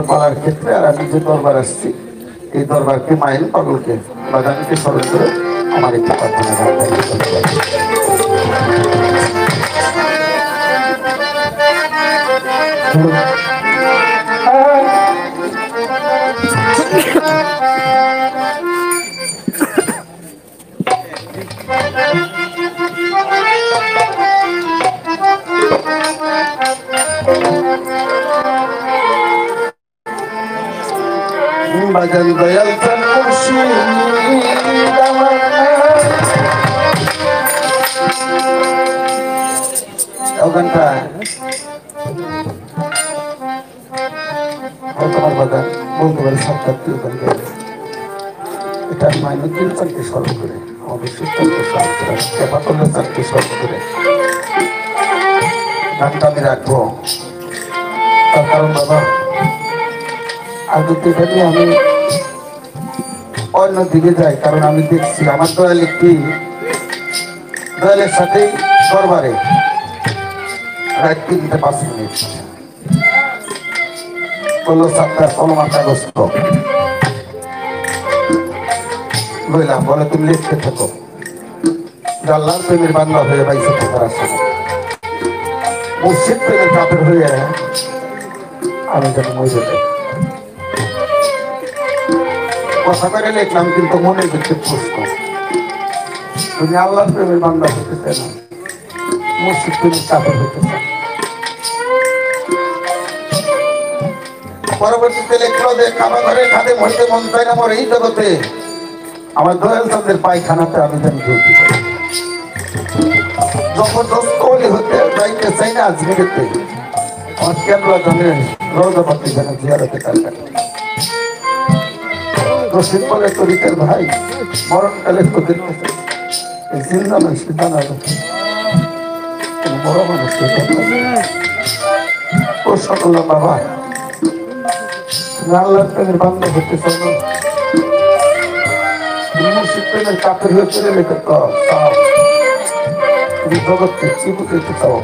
পালার ক্ষেত্রে আর আমি যে দরবার আসছি এই দরবারকে মাইল পাগলকে বাগানকে স্মরণ করে আমার একটু প্রার্থনা বাজান দয়াল ওখানটা তোমার বাজান বলতে পারে সরকার এটা মাইনে তিন চারকে স্মরণ করে আমাদের শিক্ষাকে স্মরণ করে সেবা করলে চারকে স্মরণ করে গানটা আমি রাখবো তার কারণ বাবা আগে থেকে আমি অন্য দিকে যাই কারণ আমি দেখছি আমার দয়াল একটি দয়ালের সাথেই দরবারে রাত 3:05 বললো সাতটা কলমার কাগজ লইলাম বলে তুমি লিখতে থাকো আল্লাহর প্রেমের বাংলা হয়ে বাইসে থাকার আসে মুর্শিদ প্রেমের কাপের হয়ে আমি যেন মজে যাই কথা করে লিখলাম কিন্তু মনের ভিতরে প্রশ্ন তুমি আল্লাহর প্রেমের বান্দা হতে চাই না মুর্শিদ প্রেমের কাপড় হতে চাই পরবর্তীতে লিখলো যে খাবার ঘরে খাদে মরতে মন চাই না আমার এই জগতে আমার দয়াল চাঁদের পায়খানাতে আমি যেন ঢুকতে পারি জবরদস্ত হতে যাইতে চাই না আজমিরেতে আমার কেবলা জানেন রোজাপাতি যেন জিয়ারতে কালকা রশিদ বলে তরিকের ভাই মরণকালে তো দেখতেছে এই জিন্দা মানুষ জানা বড় মানুষ প্রশ্ন করলাম বাবা আল্লাহর প্রেমের বান্ধব হতে চাও না, মুর্শিদ প্রেমের কাপড় হয়ে চলে লেখে চাও, তুমি জগৎকে কি বুঝতে চাও?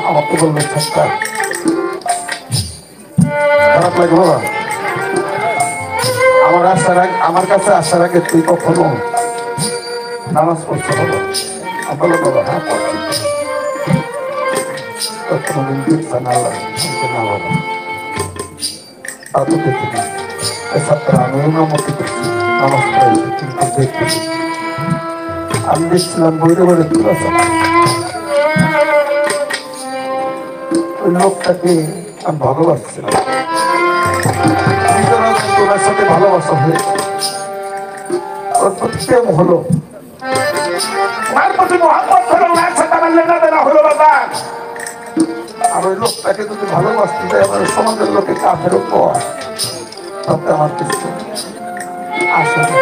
আমাকে বলবে সরকার খারাপ লাগে বাবা। আমার কাছে আসার আগে তুই কখনো নামাজ পড়ছো বলো? বলো বাবা, হ্যাঁ পড়ছি। কোনোদিন দেখছে না আল্লাহ না বাবা, তা তো দেখিনি। ছাত্র আমিও নামতি করছি, নামাজ পড়াইছি, কিন্তু দেখতেছি। আমি দেখছিলাম বইরে বইরে তুলা ওই লোকটাকে আমি ভালোবাসছিলাম, তোর সাথে ভালোবাসা হয়েছে, ওর প্রতি প্রেম হলো, মার প্রতি মোহাম্মদ হলো, মার সাথে আমার লেনাদেনা হলো বাবা। আর ওই লোকটাকে যদি ভালোবাসতে চাই আমার সমাজের লোকে কাফের উপর, তাতে আমার কিছু আসে না।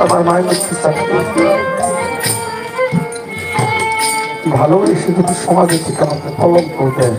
আমার মায়ের মুক্তি ভালোবেসে যদি সমাজের থেকে আমাকে কলঙ্ক দেয়,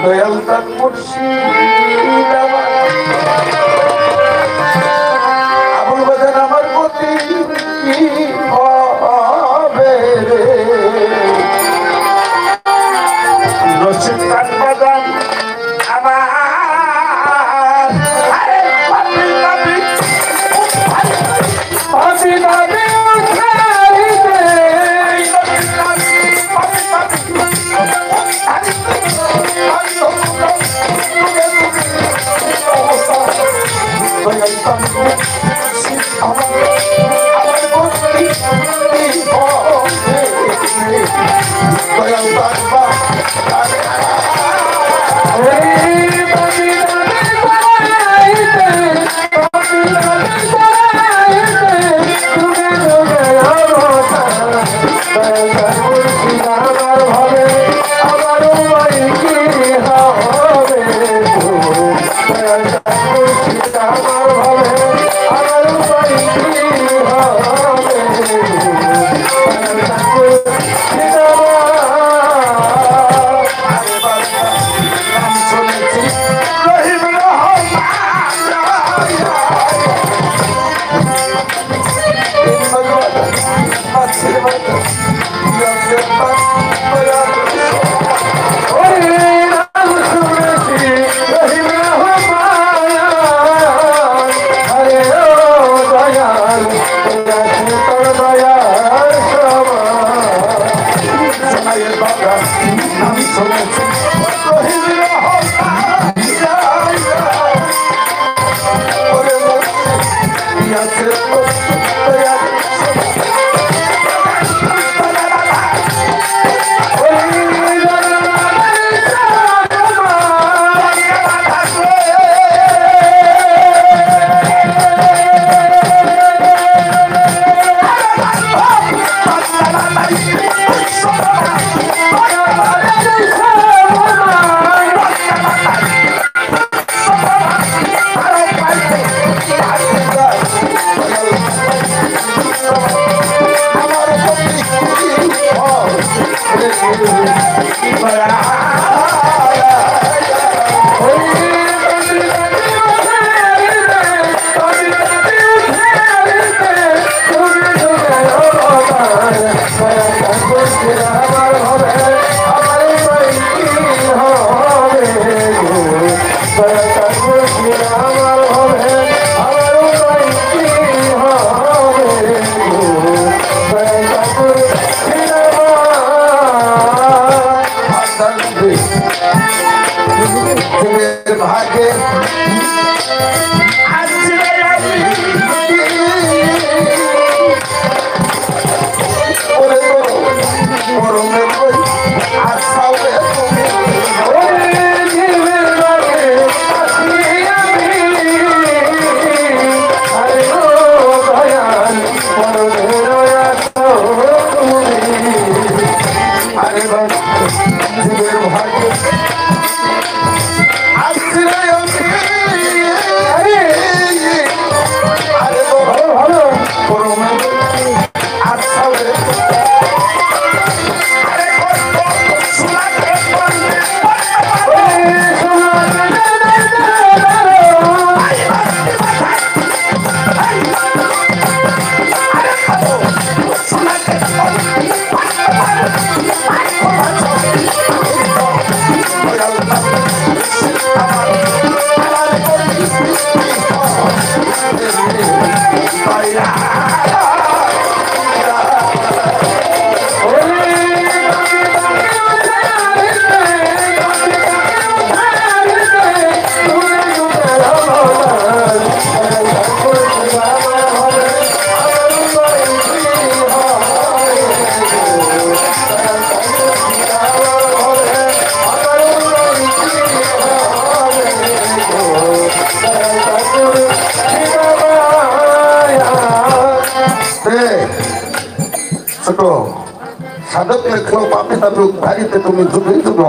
দয়াল তার মুর্শিদ আচ্ছা ছোট সাধক লেখো পাপে তাদের উদ্ধারিতে তুমি যুগে যুগ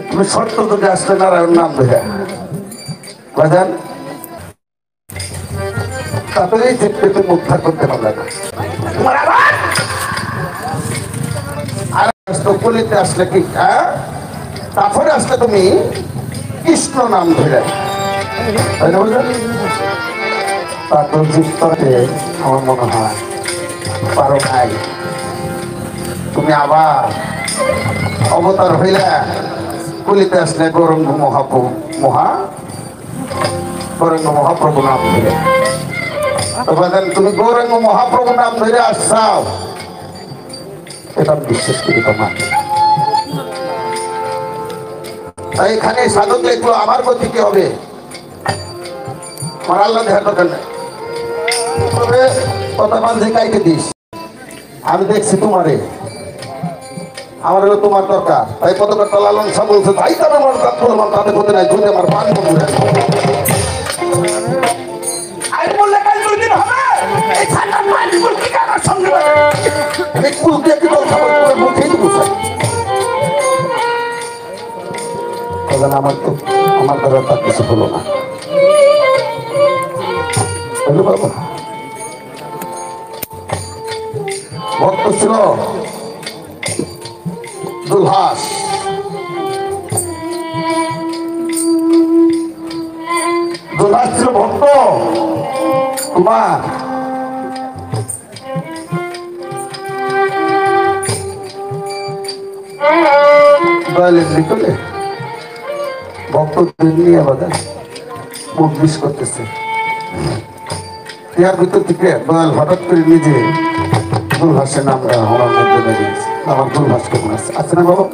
তুমি সত্য যুগে আসলে নারায়ণ নাম ধরে বাজান তারপরে এই ক্ষেত্রে তুমি উদ্ধার করতে পারলে না তোমার আবার আর কলিতে আসলে কি তারপরে আসলে তুমি কৃষ্ণ নাম ধরে তাই না বলছেন তারপর যুক্ততে আমার মনে হয় পারো নাই তুমি আবার অবতার হইলে কলিতে আসলে গৌরঙ্গ মহাপ্রভু নাম ধরে তুমি গৌরঙ্গ মহাপ্রভু নাম ধরে আসছাও এটা বিশ্বাস করি তোমার তাই এখানে সাধক লিখলো আমার গতি কি হবে আমার আল্লাহ দেখার দরকার নেই তবে কথা বান্ধে কাইকে দিস আমি দেখছি তোমারে আমার হলো তোমার দরকার তাই পদকর্তা লালন শাহ বলছে তাই তবে আমার আমার তাদের হতে নাই যদি আমার পান বন্ধু আমি বললে কাল 2 দিন হবে এই ঠান্ডা পানি বল কি আমার সঙ্গে এই কুল দিয়ে কি বল খাবার করে মুখেই দিব স্যার আমার তো আমার দ্বারা তার কিছু হলো না ভক্ত ছিল দুলহাস ছিল ভক্ত তোমার লিখলে ভক্ত নিয়ে বাজার মুখ বিষ করতেছে ইয়ার ভিতর থেকে দয়াল হঠাৎ করে নিজে দুলহাসের নামটা আমার মধ্যে বেরিয়েছে আমার দুলহাস কেমন আছে আছে না বাবা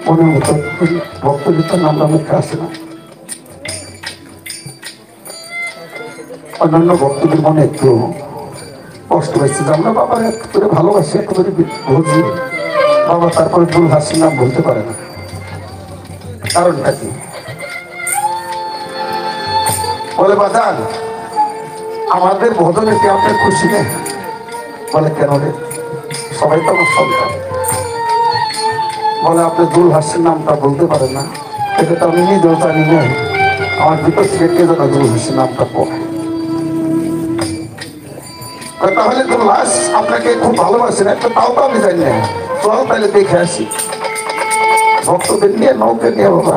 মনের মতো ভক্ত ভিতর নামটা মুখে আসে না অন্যান্য ভক্তদের মনে একটু কষ্ট হয়েছে যে আমরা বাবার এক করে ভালোবাসি একেবারে বুঝি বাবা তারপরে দুলহাসের নাম বলতে পারে না কারণটা কি বলে বাজান আমাদের ভজনে কি আপনার খুশি নেই বলে কেন রে সবাই তো আমার সন্তান বলে আপনি দুলহাসের নামটা বলতে পারেন না এটা তো আমি নিজেও জানি না আমার ভিতর থেকে কে যেন দুলহাসের নামটা পড়ে তাহলে দুলহাস আপনাকে খুব ভালোবাসেন একটা তাও তো আমি জানি না চল তাহলে দেখে আসি ভক্তদের নিয়ে নৌকে নিয়ে বাবা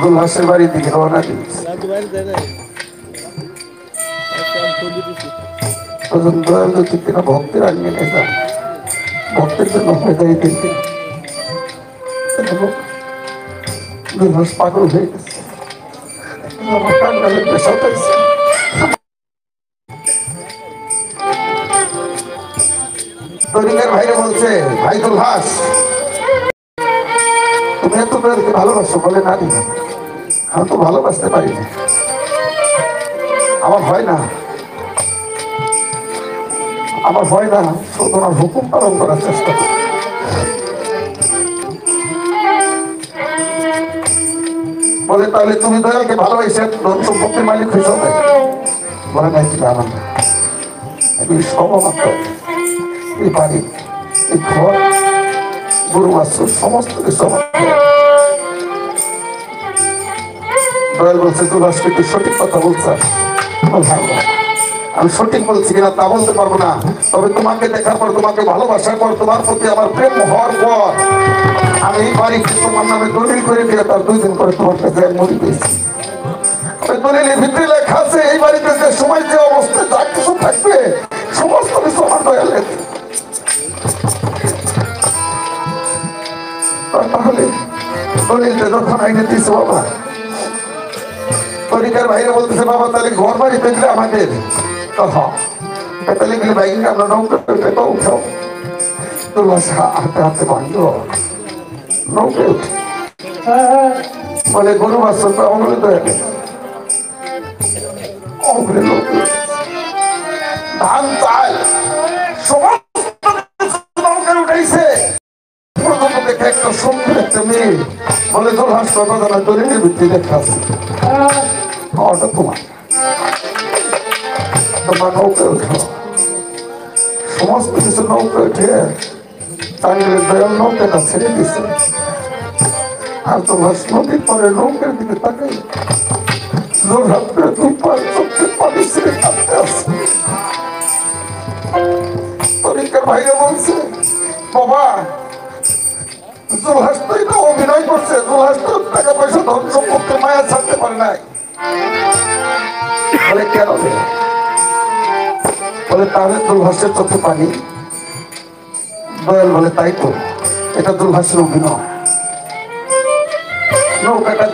দুলহাসের বাড়ির দিকে রওনা দিয়েছে ভক্তের আনিয়ে নেই ভক্তের জন্য হয়ে যায় দেখতে দুলহাস পাগল হয়ে গেছে ভাইরা বলছে ভাই দুলহাস তুমি এত ভালোবাসো বলে না দিন আমি তো ভালোবাসতে পারি না আমার হয় না শুধু আমার হুকুম পালন করার চেষ্টা করি বলে তাহলে তুমি দয়ালকে ভালোবাসে ধন সম্পত্তির মালিক হয়েছ বলে নাই তুমি আনন্দ আমি সবমাত্র এই বাড়ি এই ঘর গরু বাছুর সমস্ত কিছু আমার। দয়াল বলছে তোর আজকে তুই সঠিক কথা বলছে। আমি সঠিক বলছি কিনা তা বলতে পারবো না, তবে তোমাকে দেখার পর, তোমাকে ভালোবাসার পর, তোমার প্রতি আমার প্রেম হওয়ার পর আমি এই বাড়িতে তোমার নামে দলিল করে দিয়ে তার 2 দিন পরে তোমার কাছে মরি পেয়েছি। দলিলের ভিতরে লেখা আছে এই বাড়িতে যে সময় যে অবস্থায় যা কিছু থাকবে সমস্ত কিছু আমার দয়ালের। তাহলে দলিলটা যখন আইনে দিয়েছে বাবা, তরিকার বাইরে বলতেছে বাবা তাহলে ঘর বাড়ি পেলে আমাদের তাহলে গেলে বাইক আমরা নৌকা উঠাও। তোর হাতে হাতে বাঁধল নৌকে উঠে বলে গরু বাছুর অমলে দয়ালে অমলে নৌকে ধান চাল সমস্ত নৌকে উঠাইছে। দেখে একটা সুন্দর একটা মেয়ে বলে তোর হাসপাতাল দলিলের ভিত্তি দেখা আছে তোমার নৌকে উঠো। সমস্ত কিছু নৌকে উঠে টাঙ্গের দয়াল নৌকাটা ছেড়ে দিছে। আর তোমার নদীর পরে নৌকের দিকে তাকাই জোর হাত করে 2 পা চোখে পানি ছেড়ে কাঁদতে আসছে। তরিকার ভাইরা বলছে বাবা জোলহাস তো এটা অভিনয় করছে, জোলহাস তো টাকা পয়সা ধন সম্পর্কে মায়া ছাড়তে পারে নাই। বলে কেন বলে তাহলে দুর্ভাষের চোখে পানি। দয়াল বলে তাই তো, এটা দুর্ভাষের অভিনয়। নৌকাটা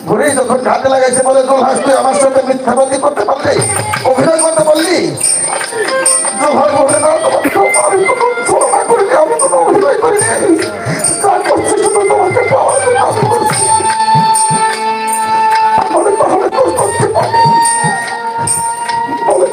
ঘুরেই যখন ঘাটে লাগাইছে বলে দুর্ভাষ তুই আমার সাথে মিথ্যাবাদী করতে পারলি, অভিনয় করতে পারলি। দুর্ভাষ বলে না আমি কোনো করিনি, আমি কোনো অভিনয় করিনি, যা করছি শুধু তোমাকে পাওয়ার জন্য আমি করছি। বলে তাহলে তোর করতে পারি বলে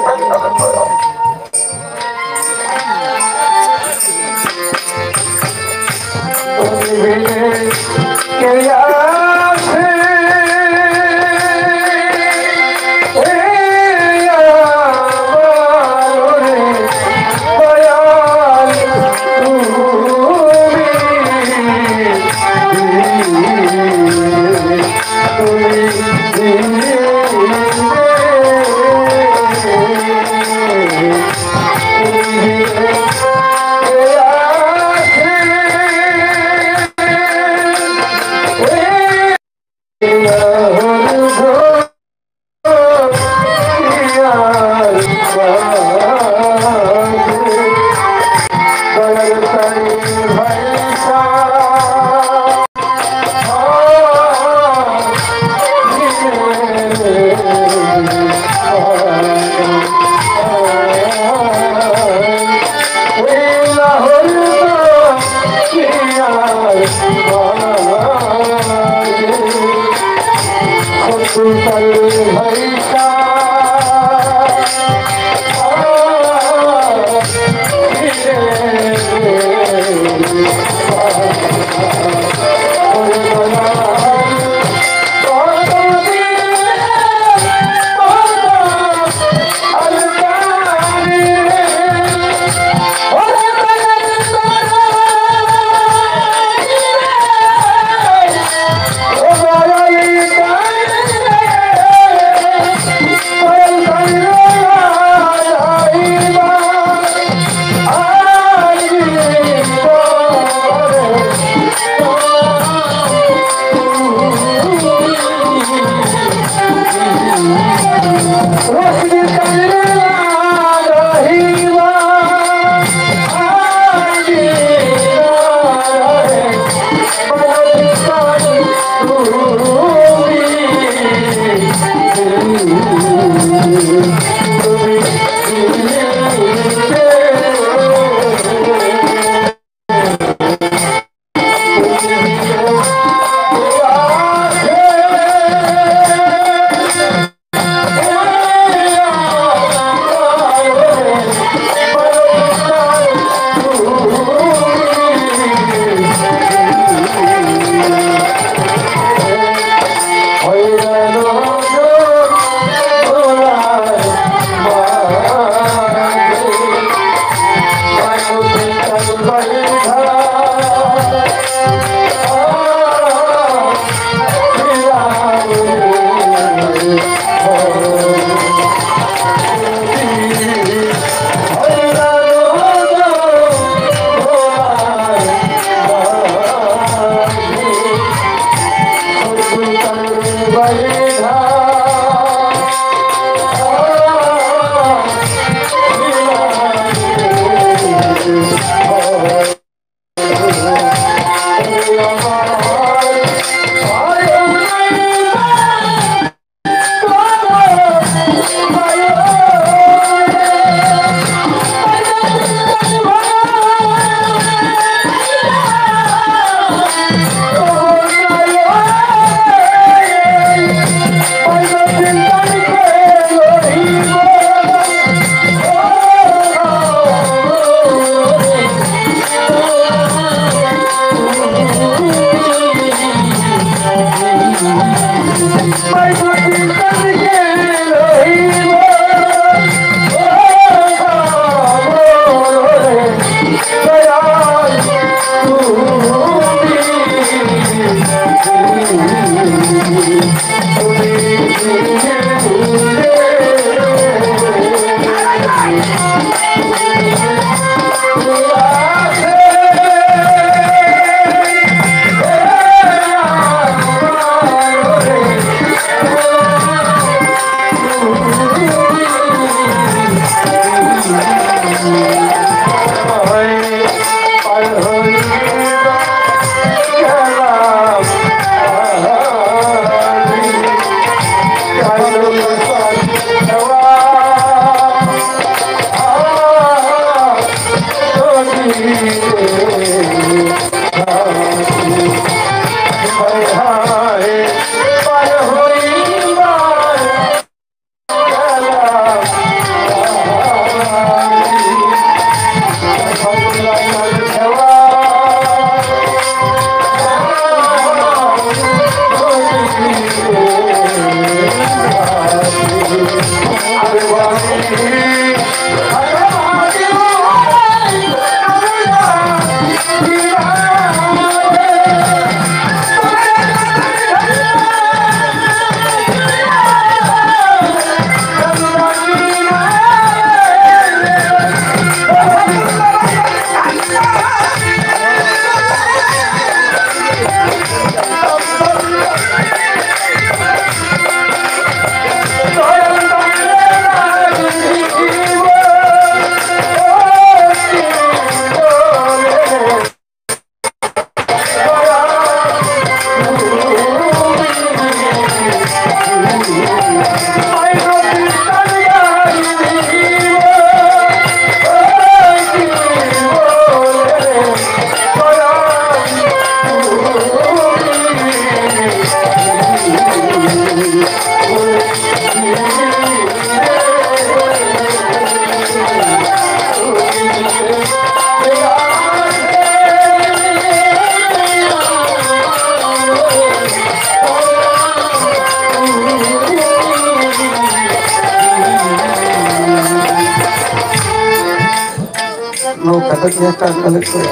টাকাটা নিয়ে কালেক্ট করে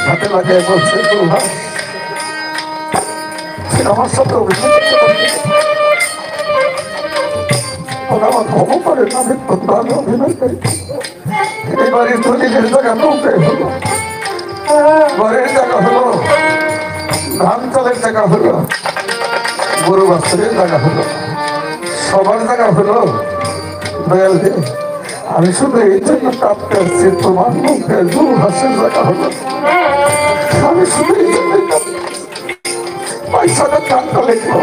হাতে লাগিয়ে বলছে দুর্ভাষ আমার সাথে অভিযোগ ওরা আমার ক্ষমা করেন আমি ভালো অভিনয় করি এবারে দলিলের জায়গা নৌকায় হলো ঘরের জায়গা হলো ধান চালের জায়গা হলো গরু বাছুরের জায়গা হলো সবার জায়গা হলো দয়াল দে আমি শুধু এই জন্য কাঁপতে আসছি তোমার মুখে দুর্ভাষের জায়গা হলো আমি শুধু এই জন্য পয়সাটা টাকা লিখবো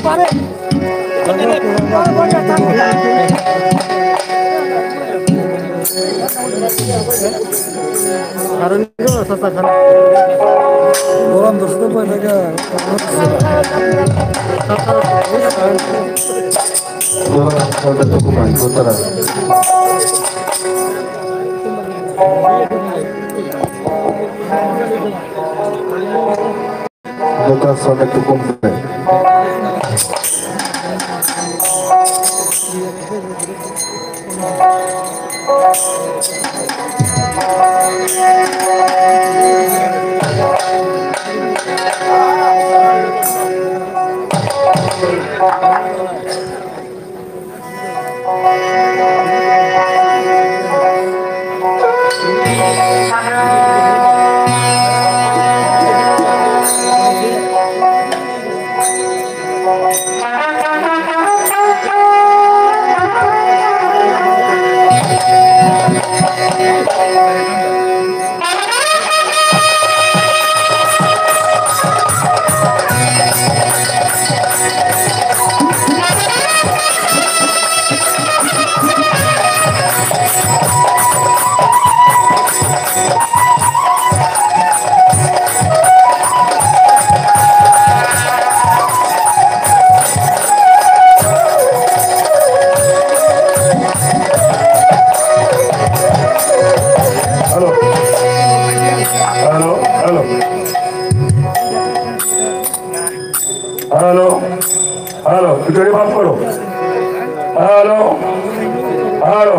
Vale. কারণ সস্তা খারাপ গরম দোস্ত পয় থাকে একটু কমবে हेलो हेलो जोड़ी बात करो हेलो हेलो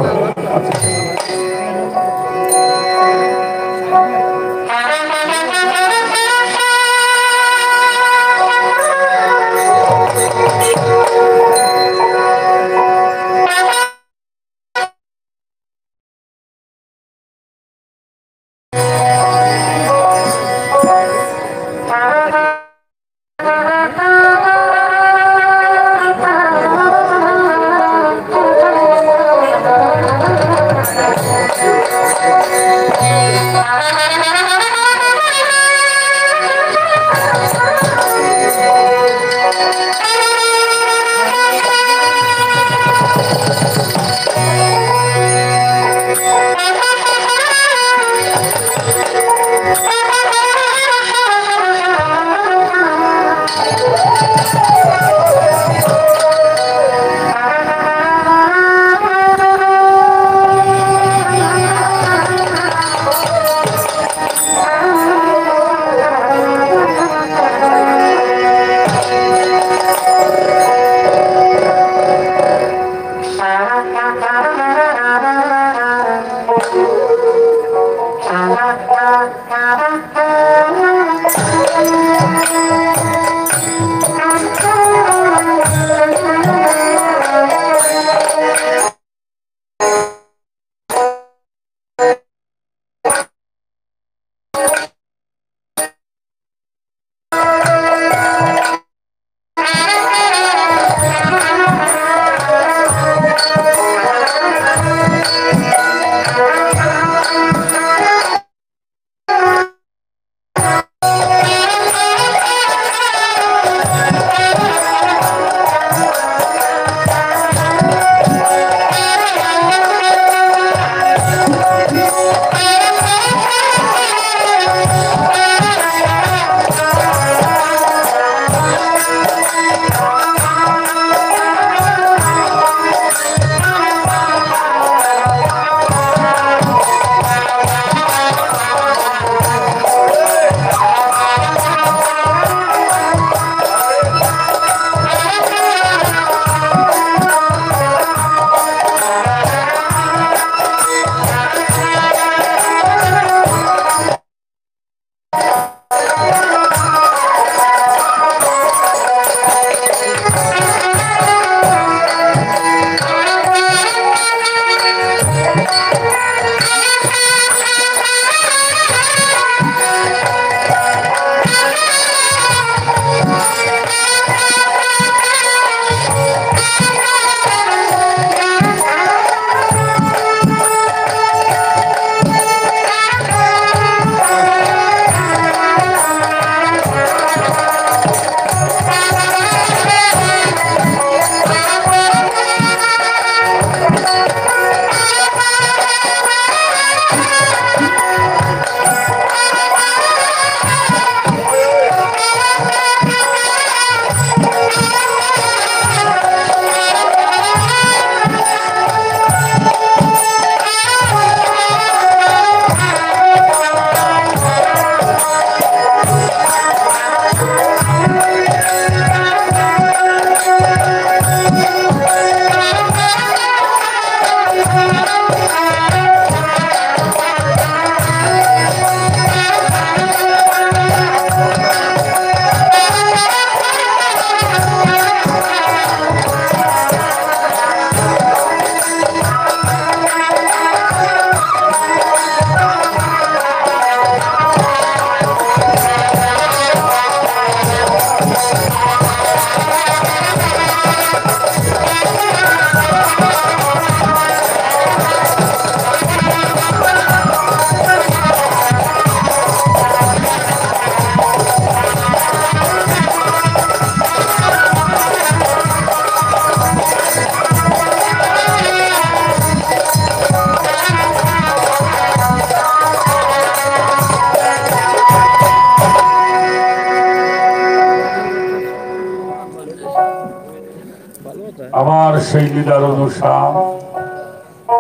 আমার সেই দিদার অনুসার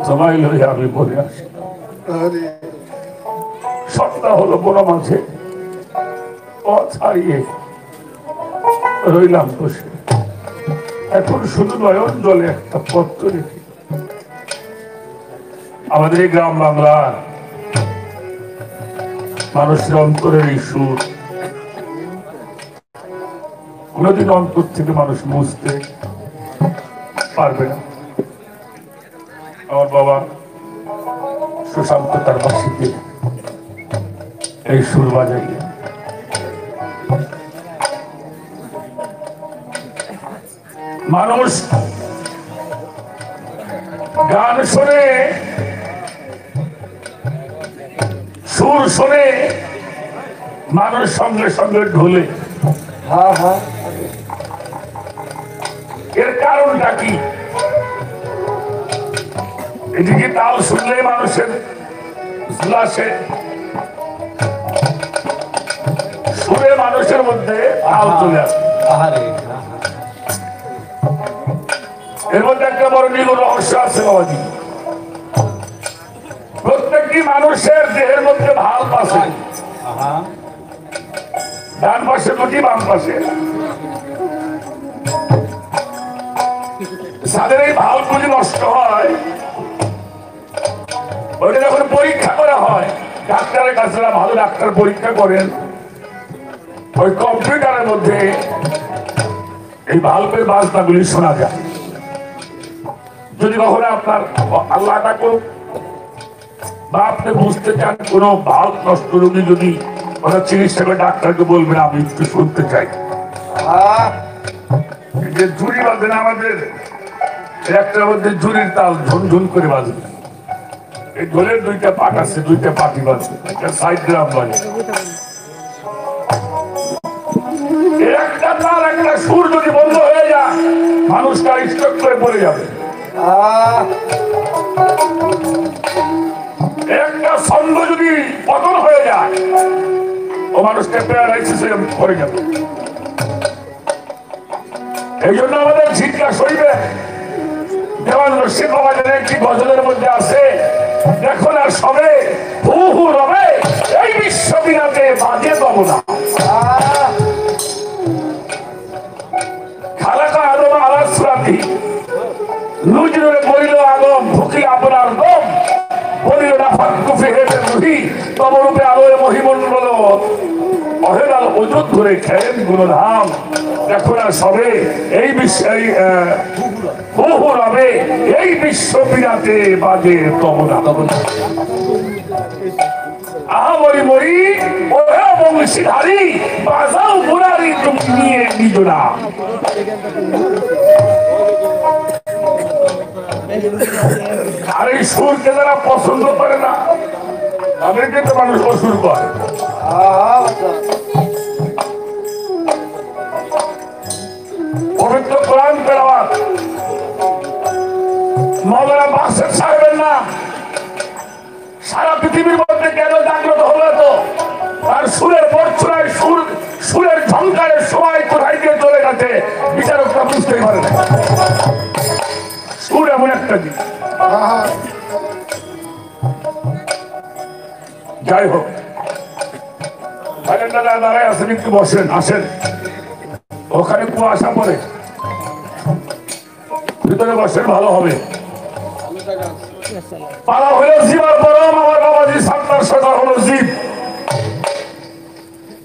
জমাই লই আমি বলে আসি সপ্তাহ হলো বড় মাঝে ছাড়িয়ে রইলাম বসে। এখন শুধু নয়ন জলে একটা পত্র রেখে আমাদের এই গ্রাম বাংলার মানুষের অন্তরের এই সুর কোনদিন অন্তর থেকে মানুষ মুছতে পারবে না। আমার বাবা সুশান্ত তার বাসীতে এই সুর বাজাইয়া মানুষ গান শোনে, সুর শোনে, মানুষ সঙ্গে সঙ্গে ঢোলে। এর কারণটা কি? এদিকে তাল শুনলে মানুষের লাশে সুরে মানুষের মধ্যে তাল চলে আসে। এর মধ্যে একটা বড় নিগুড় রহস্য আছে বাবাজি। প্রত্যেকটি মানুষের দেহের মধ্যে ভাল্ব আছে, ডান পাশে দুটি, বাম পাশে। যাদের এই ভাল্ব যদি নষ্ট হয়, ওইটা যখন পরীক্ষা করা হয়, ডাক্তারের কাছে ভালো ডাক্তার পরীক্ষা করেন, ওই কম্পিউটারের মধ্যে এই ভাল্বের বাজনাগুলি শোনা যায়। যদি কখনো আপনার আল্লাহ করুক বা আপনি বুঝতে চান কোন ভাল্ব নষ্ট রোগী যদি ওরা চিকিৎসা করে, ডাক্তারকে বলবেন আমি একটু শুনতে চাই। যে ঝুড়ি বাজে না আমাদের একটার মধ্যে ঝুড়ির তাল ঝুনঝুন করে বাজবে। এই ঢোলের দুইটা পাট আছে, দুইটা পাটি বাজবে, একটা সাইড গ্রাম বাজে। একটা তাল একটা সুর যদি বন্ধ হয়ে যায়, মানুষটা স্ট্রোক করে পড়ে যাবে। একটা ছন্দ যদি পতন হয়ে যায়, ও মানুষটা প্যারালাইসিসে পড়ে যাবে। এই জন্য আমাদের ঝিটকা শরীরে দেওয়ান রশিদ বাবাজের একটি গজলের মধ্যে আছে, দেখো না সবে হু হু রবে, এই বিশ্ববিনাতে বাজে পাবো না। খালাকা আদম আলাস সুরাতি নুজরে বইল আগম ভুকি আপনার দম বলিল না ফাঁকুফে হেঁটে রুহি তবরূপে আলোয় মহিমণ্ডল অহেলাল ওজুদ ধরে খেলেন গুণধাম। দেখো না সবে এই বিশ্ব বহু রবে, এই বিশ্ব বিরাতে বাজে তবনা। আহা মরি মরি ওহে বংশীধারী বাজাও মুরারি তুমি নিয়ে নিজনা। আর এই সুরকে যারা পছন্দ করে না, তাদেরকে তো মানুষ অসুর করে। পবিত্র কোরআন তেলাওয়াত মাওলানা বাসের সাহেবের না সারা পৃথিবীর মধ্যে কেন জাগ্রত হলো? তো আর সুরের বর্ষায় সুরের ঝংকারের সময় কোথায় দিয়ে চলে গেছে বিচারকরা বুঝতেই পারে না। সুর এমন একটা জিনিস। যাই হোক, দাঁড়ায় আসেন, একটু বসেন, আসেন। ওখানে কুয়াশা পড়ে, ভিতরে বসেন, ভালো হবে। পালা হলো জীবার পরম, আমার বাবাজি সান্তার সরকার হলো জীব।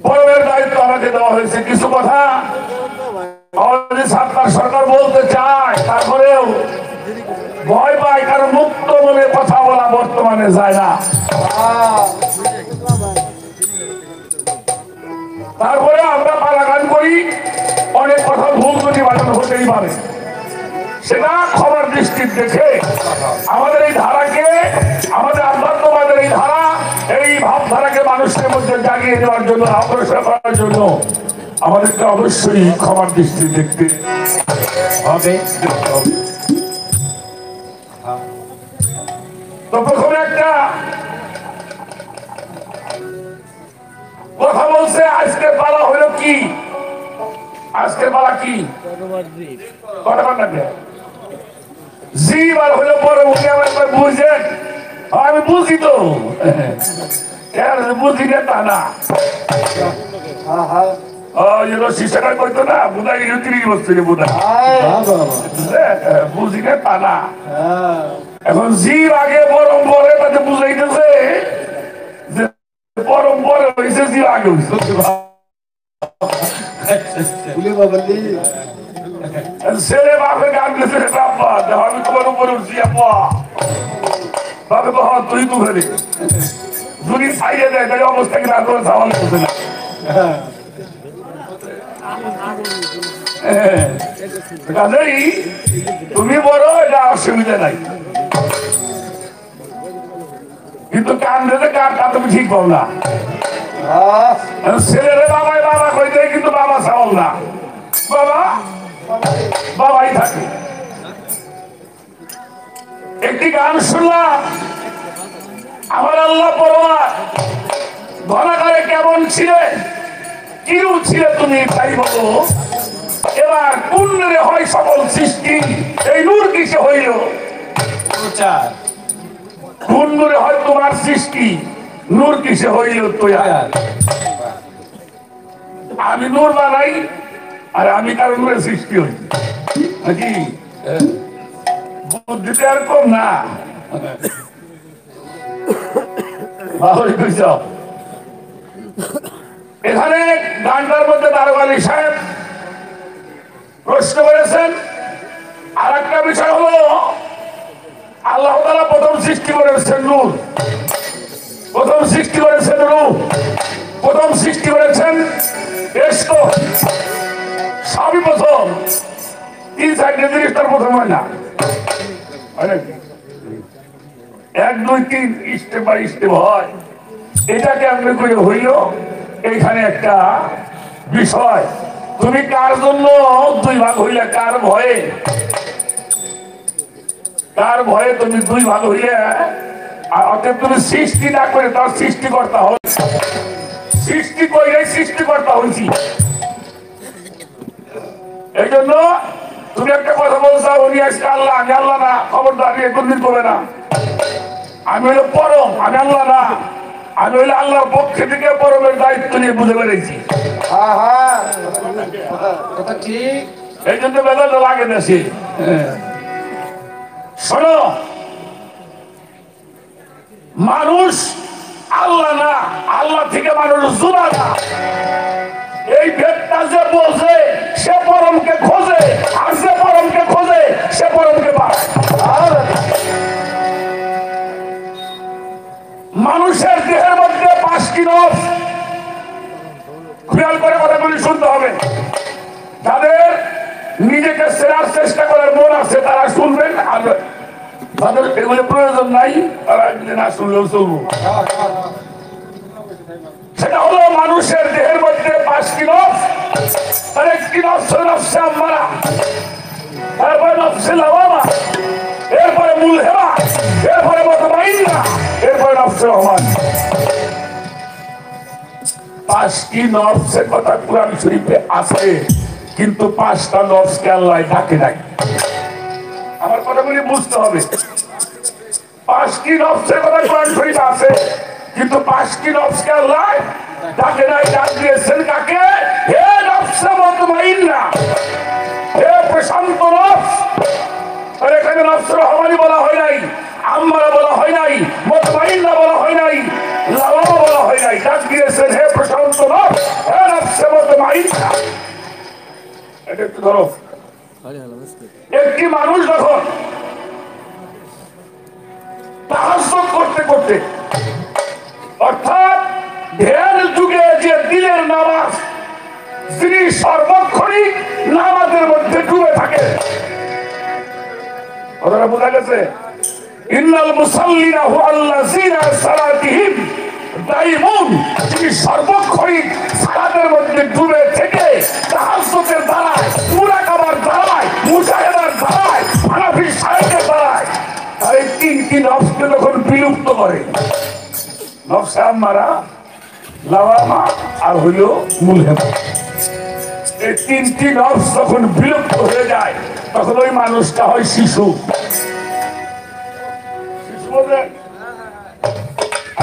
পরমের দায়িত্ব আমাকে দেওয়া হয়েছে। কিছু কথা বাবাজি সান্তার সরকার বলতে চায়, তারপরেও ভয় পায়, কারণ মুক্ত মনে কথা বলা বর্তমানে যায় না। তারপরে আমরা পালা গান করি, অনেক কথা ভুল ত্রুটি বানানো হতেই পারে। সেটা খবর দৃষ্টির দেখে আমাদের এই ধারাকে, আমাদের আধ্যাত্মবাদের এই ধারা, এই ভাবধারাকে মানুষের মধ্যে জাগিয়ে দেওয়ার জন্য, অগ্রসর করার জন্য আমাদেরকে অবশ্যই খবর দৃষ্টি দেখতে হবে। তো প্রথমে একটা কথা বলছে, আজকের পালা হলো কি? আজকের পালা কি? কটা লাগবে? জীব আর হলো পরে উঠে আমার বুঝেন আমি বুঝি তো বুঝি না তা না শিশাটা করতো না বোধ হয় 30 বছরে বোধ বুঝি না তা না এখন জীব আগে পরম পরে তাতে বুঝাইতেছে যে পরম পরে হয়েছে জীব আগে হয়েছে ছেলে বাপে গান গেছে বাবা আমি তোমার উপরে উঠছি বাপে বাবা তুই তো ফেলে যদি সাইডে দেয় তাহলে অবস্থা কি না করে সামাল করছে না কাজেই তুমি বড় এটা অসুবিধা নাই কিন্তু কান দিতে কানটা তুমি ঠিক পাও না ছেলেরে বাবাই বাবা কইতে কিন্তু বাবা চাওল না বাবা বাবাই থাকে একটি গান শুনলাম আমার আল্লাহ পরোয়ার ঘনাকারে কেমন ছিলে কিরূপ ছিলে তুমি তাই বলো এবার কোন নূরে হয় সকল সৃষ্টি এই নূর কিসে হইল কোন নূরে হয় তোমার সৃষ্টি নূর কিসে হইল তৈয়ার আমি নূর বানাই আর আমি কারো নূরে সৃষ্টি হই নাকি বুদ্ধিতে আর কম না এখানে গানটার মধ্যে দারোগা আলী সাহেব প্রশ্ন করেছেন আর একটা বিষয় হলো আল্লাহ তাআলা প্রথম সৃষ্টি করেছেন নূর প্রথম সৃষ্টি করেছেন রূপ প্রথম সৃষ্টি করেছেন ইশক সবই প্রথম 3-4 জিনিসটার প্রথম হয় না 1 2 3 স্টেপ বাই স্টেপ হয় এটাকে আপনি করে হইল এইখানে একটা বিষয় তুমি কার জন্য 2 ভাগ হইলে কার ভয়ে তুমি 2 ভাগ হইলে আর অতএব তুমি সৃষ্টি না করে তার সৃষ্টিকর্তা হবে সৃষ্টি করে সৃষ্টিকর্তা হয়েছি এই জন্য তুমি একটা কথা বলছো উনি আজকে আল্লাহ আমি আল্লাহ না খবরদার কোনদিন করবে না আমি হইলো পরম আমি আল্লাহ না আমি হইলে আল্লাহর পক্ষে থেকে পরমের দায়িত্ব নিয়ে বুঝে বেড়েছি এই জন্য বেদাটা লাগে দেশে শোনো মানুষ আল্লাহ না আল্লাহ থেকে মানুষ জুড়া না এই ভেদটা যে বোঝে সে পরমকে খোঁজে আর যে পরমকে খোঁজে সে পরমকে পায় মানুষের দেহের মধ্যে 5টি নস খেয়াল করে কথাগুলি শুনতে হবে যাদের নিজেকে সেরার চেষ্টা করার মন আছে তারা শুনবেন আর তাদের এগুলো প্রয়োজন নাই তারা না শুনলেও চলবো সেটা হলো মানুষের দেহের মধ্যে 5টি নস তার একটি নস হলো নফসে আম্মারা তারপরে নফসে লাওয়ামা এরপরে মুলহিমা এরপরে মুতমাইন্না এরপরে নফসে রহমান 5টি নফসের কথা কোরআন শরীফে আছে কিন্তু 5টা নফসকে আল্লাহ ডাকে নাই আমার কথাগুলি বুঝতে হবে 5টি নফসের কথা কোরআন শরীফে আছে কিন্তু 5টি নফসকে আল্লাহ ডাকে নাই ডাক দিয়েছেন কাকে হে নফসে মুতমাইন্না হে প্রশান্ত নফস আর এখানে নফসে রহমানি বলা হয় নাই আম্মারা বলা হয় নাই মুতমাইন্না বলা হয় নাই লাওয়ামা বলা হয় নাই ডাক দিয়েছেন হে প্রশান্ত নফস হে নফসে মুতমাইন্না এটা একটু ধরো একটি মানুষ যখন তাহাজ্জুদ করতে করতে অর্থাৎ ধ্যান যুগে যে দিনের নামাজ যিনি সর্বক্ষণই নামাজের মধ্যে ডুবে থাকে কথাটা বোঝা গেছে ইন্নাল মুসাল্লিনা হুয়াল্লাযীনা সালাতিহিম দাইমুন যিনি সর্বক্ষণই সালাতের মধ্যে ডুবে থেকে তাহাজ্জুদের দ্বারায় মুরাকাবার দ্বারায় মুজাহিদার দ্বারায় হানাফি সাহেবের দ্বারায় আর এই 3টি নফসকে যখন বিলুপ্ত করে নফসে আম্মারা লাওয়ামা আর হইল মুলহিমা এই 3টি নফস যখন বিলুপ্ত হয়ে যায় তখন ওই মানুষটা হয় শিশু বোঝেন?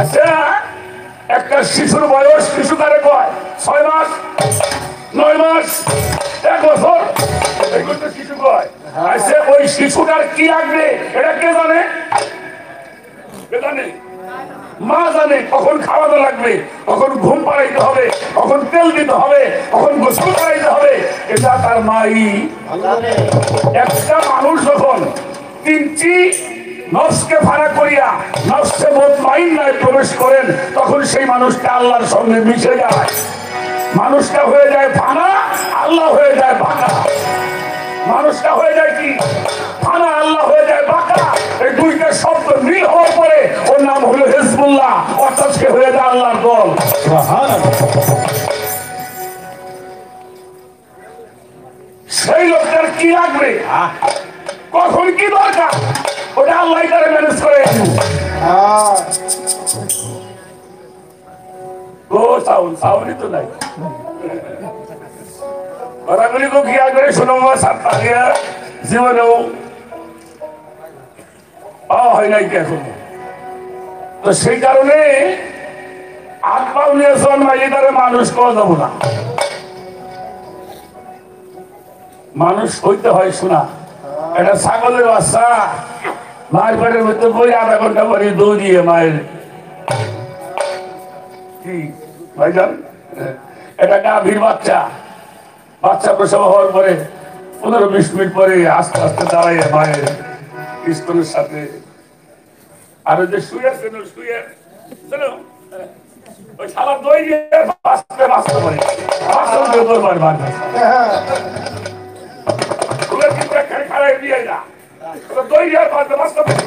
আচ্ছা, একটা শিশুর বয়স শিশু কারে কয়? 6 মাস, 9 মাস, 1 বছর, এগুলো তো শিশু কয়। আচ্ছা, ওই শিশুটার কি লাগবে এটা কে জানে? কে জানে? মা জানে কখন খাওয়ানো লাগবে, কখন ঘুম পাড়াইতে হবে, কখন তেল দিতে হবে, কখন গোসল করাইতে হবে, এটা তার মাই। একটা মানুষ যখন 3টি নফসকে ফাড়া করিয়া নফসে মুতমাইন্নায় প্রবেশ করেন, তখন সেই মানুষটা আল্লাহর সঙ্গে মিশে যায়। মানুষটা হয়ে যায় ফানা, আল্লাহ হয়ে যায় বাঁকা। মানুষটা হয়ে যায় কি? ফানা, আল্লাহ হয়ে যায় বাঁকা। এই দুইটা শব্দ মিল হওয়ার পরে ওর নাম হলো হিজবুল্লাহ, অর্থাৎ সে হয়ে যায় আল্লাহর দল। সেই লোকটার কি লাগবে, কখন কি দরকার, ওটা আল্লাহ তারা ম্যানেজ করে। ও সাউন্ডই তো নাই। কথাগুলি খুব খেয়াল করে শোনো, জীবনেও পাওয়া হয় নাই এখন। তো সেই কারণে হাত পাও নিয়ে জন্মাই তারা মানুষ করা যাবো না। মানুষ হইতে হয় শোনা। এটা ছাগলের বাচ্চা মায়ের পেটের ভিতরে বই আধা ঘন্টা পরে দৌড়িয়ে মায়ের কি ভাইজান, এটা গাভীর বাচ্চা। বাচ্চা প্রসব হওয়ার পরে 15-20 মিনিট পরে আস্তে আস্তে দাঁড়াইয়ে মায়ের স্তনের সাথে। আর ওই যে শুয়ে শুয়ে ওই সারা দই দিয়ে বাঁচতে বাঁচতে পারে, খারাপ দিয়ে না দই দিয়ে বাঁচতে বাঁচতে পারে।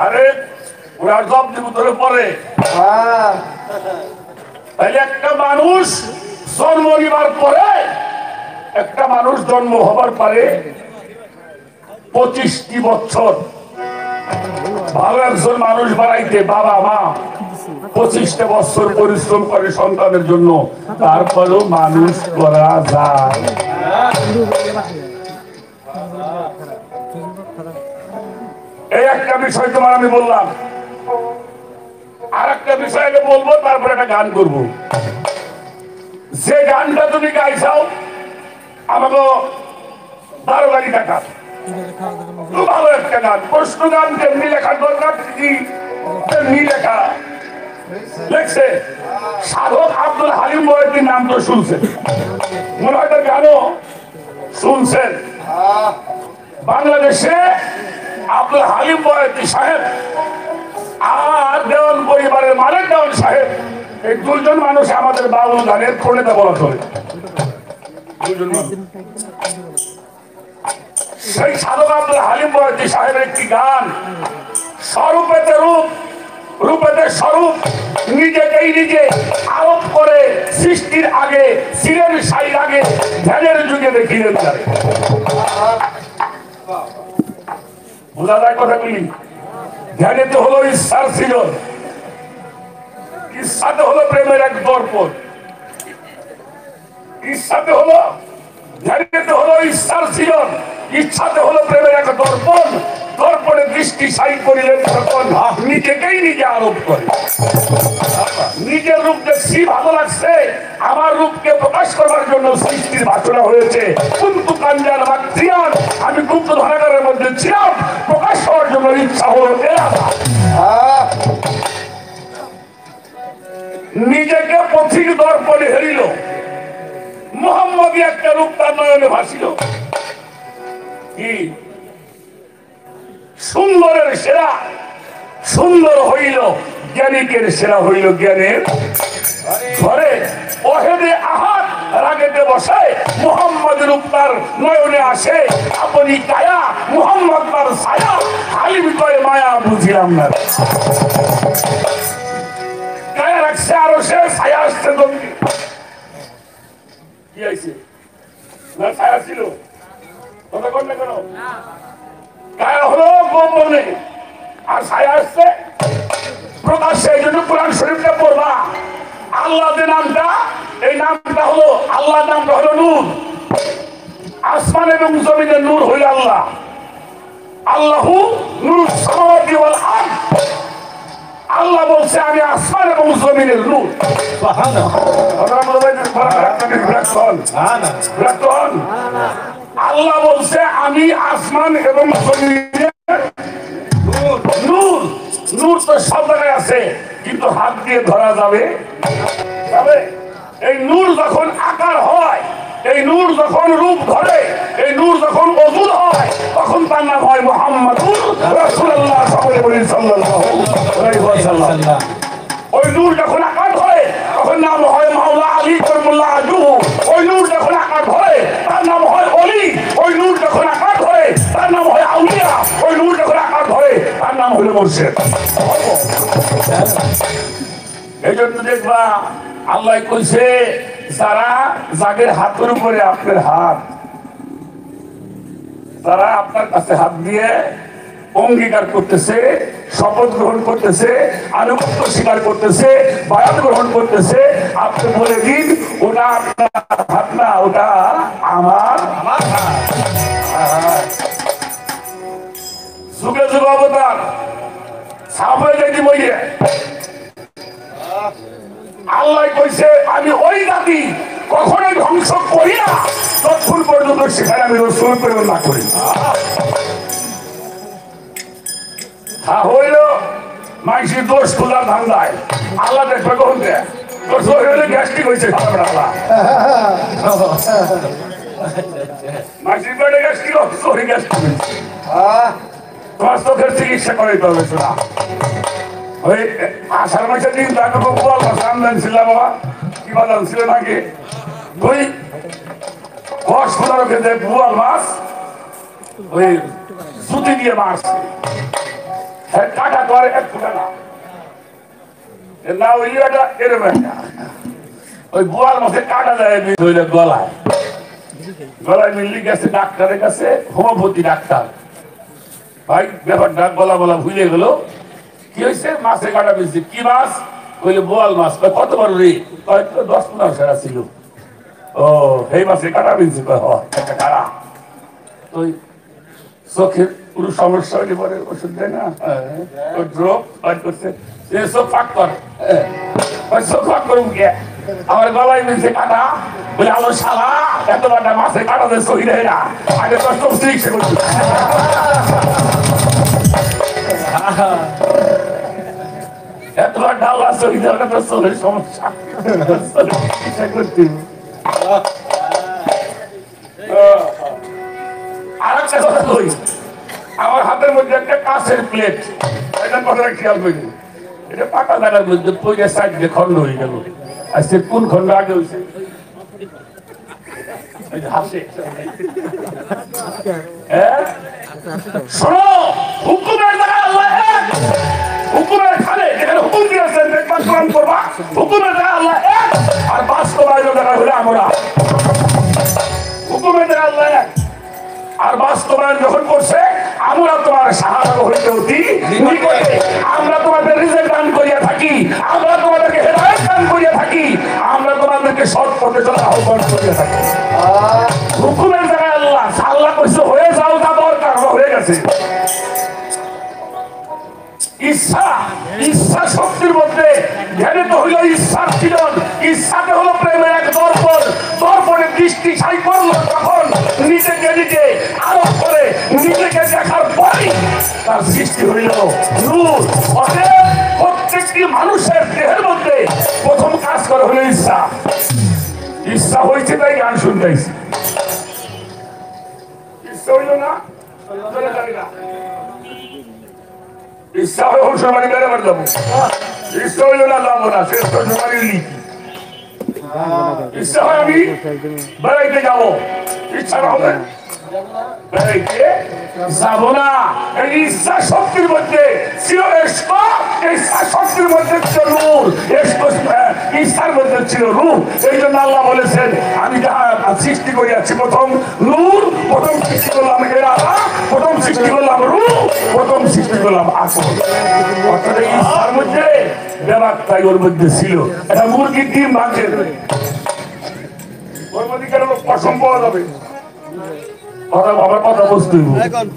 আরে ওরা জব দিব ধরে পরে। তাহলে একটা মানুষ জন্ম নিবার পরে, একটা মানুষ জন্ম হবার পরে 25টি বছর ভালো একজন মানুষ বানাইতে বাবা মা 25টা বছর পরিশ্রম করে সন্তানের জন্য, তারপরেও মানুষ করা যায়। এই একটা বিষয় তোমার আমি বললাম। আর একটা বিষয় আগে বলবো, তারপরে একটা গান করবো। যে গানটা তুমি গাইছাও আমাকে 12 লাখ টাকা, ভালো একটা গান। প্রশ্ন গান যেমনি লেখার দরকার কি তেমনি লেখা লেখছে। সাধক আব্দুল হালিম বয়াতির নাম তো শুনছেন, মনে হয় তার গানও শুনছেন। বাংলাদেশে আব্দুল হালিম বয়াতি সাহেব আর দেওয়ান পরিবারের মালিক দেওয়ান সাহেব, এই দুজন মানুষ আমাদের বাউল গানের প্রণেতা বলা চলে। সেই সাধক আব্দুল হালিম বয়াতি সাহেবের একটি গান, স্বরূপেতে রূপ, রূপেতে স্বরূপ, নিজেকেই নিজে আরোপ করে সৃষ্টির আগে, শিরের সাইর আগে, ধ্যানের যুগে দেখিলেন তারে। বোঝা যায় কথাগুলি? ধ্যানেতে হলো ইচ্ছার সৃজন, ইচ্ছাতে হলো প্রেমের এক দর্পণ, ইচ্ছাতে হলো ধ্যানেতে হলো ইচ্ছার সৃজন, ইচ্ছাতে হলো প্রেমের এক দর্পণ। দর্পণে দৃষ্টি সাই করিলেন তখন নিজেকেই নিজে আরোপ করে। নিজের রূপ দেখছি ভালো লাগছে, আমার রূপকে প্রকাশ করার জন্য সৃষ্টির বাসনা হয়েছে। কিন্তু কাঞ্জার মাতৃয়ান, আমি গুপ্ত ধরাগারের মধ্যে ছিলাম, প্রকাশ হওয়ার জন্য ইচ্ছা হলো। নিজেকে পথিক দর্পণে হেরিল, মোহাম্মদী একটা রূপ তার নয়নে ভাসিল। কি সুন্দরের সেরা সুন্দর হইল, জ্ঞানীকের সেরা হইল জ্ঞানের ঘরে। অহেদে আহাত রাগেতে বসে, মোহাম্মদ রূপ তার নয়নে আসে। আপনি কায়া, মোহাম্মদ তার ছায়া, হালিম কয় মায়া বুঝিলাম না। কায়া রাখছে আরো সে, ছায়া আসছে জমি। কি হয়েছে না? ছায়া ছিল কথা কর না কেন? কায়া হলো গোপনে, আর ছায়া আসছে প্রকাশ্যে। এই জন্য কোরআন শরীফটা পড়বা। আল্লাহ যে নামটা, এই নামটা হলো, আল্লাহ নামটা হলো নূর, আসমান এবং জমিনের নূর হইল আল্লাহ। আল্লাহু নূরুস সামাওয়াতি ওয়াল আরদ। আল্লাহ বলছে আমি আসমান এবং জমিনের নূর। আল্লাহ বলছে আমি আসমান এবং জমিনের নূর। নূর তো সব জায়গায় আছে, কিন্তু হাত দিয়ে ধরা যাবে। এই নূর যখন আকার হয়, এই নূর যখন রূপ ধরে, এই নূর যখন অজুর হয়, তখন তার নাম হয় মুহাম্মাদুর রাসূলুল্লাহ সাল্লাল্লাহু আলাইহি ওয়াসাল্লাম। ওই নূর যখন আকার ধরে, তখন নাম হয় মাওলা আলী কারামাল্লাহু ওয়াজহুহু। ওই নূর যখন আকার ধরে, তার নাম হয় ওলি। ওই নূর যখন আকার ধরে, তার নাম হয় আউলিয়া। ওই নূর যখন আকার ধরে, তার নাম হলো মুর্শিদ। এই জন্য দেখবা আল্লাহ কইছে যারা যাদের হাতের উপরে আপনার হাত, তারা আপনার কাছে হাত দিয়ে অঙ্গীকার করতেছে, শপথ গ্রহণ করতেছে, আনুগত্য স্বীকার করতেছে, বায়াত গ্রহণ করতেছে, আপনি বলে দিন ওটা আপনার হাত না, ওটা আমার হাত। যুগে যুগ অবতার সাফ হয়ে যাইতে বইয়ে আল্লাহ কইছে আমি ওই জাতি কখনোই ধ্বংস করি না ততক্ষণ পর্যন্ত সেখানে আমি রসুল প্রেরণ না করি। হইল মাইসির দোষ খোলার ধান্দায় আল্লাহ দেখবে কখন দেয় দোষ হইলে গ্যাস্ট্রিক হয়েছে। আল্লাহ মাইসির পেটে গ্যাস্ট্রিক হচ্ছে, গ্যাস্ট্রিক হয়েছে, তোমার চোখের চিকিৎসা করাইতে হবে। শোনা ওই আষাঢ় মাসের দিন তাকে গোয়াল মাছ আমদানি ছিল বাবা, কি বাজার ছিল নাকি ওই 10-15 কেজি গোয়াল মাছ ওই সুতি দিয়ে মারছে, টাকা তো আর 1 ফুটা না, না ওই ইয়েটা এরকম একটা ওই গোয়াল মাছের কাটা যায় ধরলে গলায়, গলায় মিললি গেছে ডাক্তারের কাছে, হোমিওপ্যাথি ডাক্তার। ভাই ব্যাপারটা গলা বলা ভুলে গেল, কি হয়েছে মাছে কাটা বেশি, কি মাছ কইলে বোয়াল মাছ, কত বড় রে, 10-15 সেরা ছিল। ও এই মাছে কাটা বেশি, একটা কারা ওই চোখের পুরো সমস্যা হইলে পরে ওষুধ দেয় না, ওই ড্রপ বাইর করছে, চোখ ফাঁক কর, চোখ ফাঁক করুন কে আমার গলায় মিলছে কাটা, বলে আলো শালা এত বাটা মাছে কাটা দেয় সহি দেয় না, আগে তো চোখ চিকিৎসা করছি। এতবার ডালা সহি দেওয়াটা তো চোখের সমস্যা, চিকিৎসা করতে। আর একটা কথা কই, আমার হাতের মধ্যে একটা কাঁচের প্লেট, এটা কথাটা খেয়াল করি, এটা পাকা জায়গার মধ্যে পড়ে সাইড দিয়ে খন্ড হয়ে গেল। আজকে কোন খন্ড আগে হয়েছে হাসে, শোনো হুকুমের জায়গায় আল্লাহ এক, হুকুমের খালে যেখানে হুকুম দিয়েছেন দেখবার পালন করবা, হুকুমের জায়গায় আল্লাহ এক, আর বাস্তবায়নের জায়গায় হলে আমরা। হুকুমের জায়গায় আল্লাহ এক, আর বাস্তবায়ন যখন করছে আমরা তোমার সাহায্য হইতে অতি নিকটে, আমরা তোমাদের রিজেক্ট দান করিয়া থাকি, আমরা তোমাদেরকে হেদায়েত দান করিয়া থাকি, আমরা তোমাদেরকে সৎ পথে চলার আহ্বান করিয়া থাকি। হুকুমের জায়গায় আল্লাহ, আল্লাহ কইছে হয়ে যাও, তা দরকার হয়ে গেছে। ইচ্ছা, ইচ্ছা শক্তির মধ্যে ধ্যানে তো হইল ইচ্ছার ছিলেন, ইচ্ছাতে হলো প্রেমের এক দর্পণ, দর্পণের দৃষ্টি ছাই করলো তখন নিজেকে নিজে আরোপ করে নিজেকে দেখার পরই তার সৃষ্টি হইল নূর। অতএব প্রত্যেকটি মানুষের দেহের মধ্যে প্রথম কাজ করে হলো ইচ্ছা। ইচ্ছা হয়েছে তাই গান শুনতেছি, ইচ্ছা হইল না ইচ্ছা হয় শ্বশুরবাড়ি বেড়াবার যাবো, ইচ্ছা হইল না যাবো না, সে শ্বশুরবাড়ির লিখি। ইচ্ছা হয় আমি বেড়াইতে যাবো, ইচ্ছা না হবে বেড়াইতে যাবো না। এই ইচ্ছা শক্তির মধ্যে ছিল ইস্ক, ইচ্ছা শক্তির মধ্যে ছিল নূর, ইচ্ছার মধ্যে ছিল রূপ। এই জন্য আল্লাহ বলেছেন আমি যাহা সৃষ্টি করিয়াছি প্রথম নূর, প্রথম সৃষ্টি করলাম ইরাদা, প্রথম সৃষ্টি করলাম রূপ, প্রথম সৃষ্টি করলাম আকল। অর্থাৎ এই ইচ্ছার মধ্যে ব্যাপারটাই ওর মধ্যে ছিল। এটা মুরগির ডিম ভাঙছে, ওর মধ্যে কেন পশম পাওয়া যাবে, আমার কথা বুঝতে হবে। এখন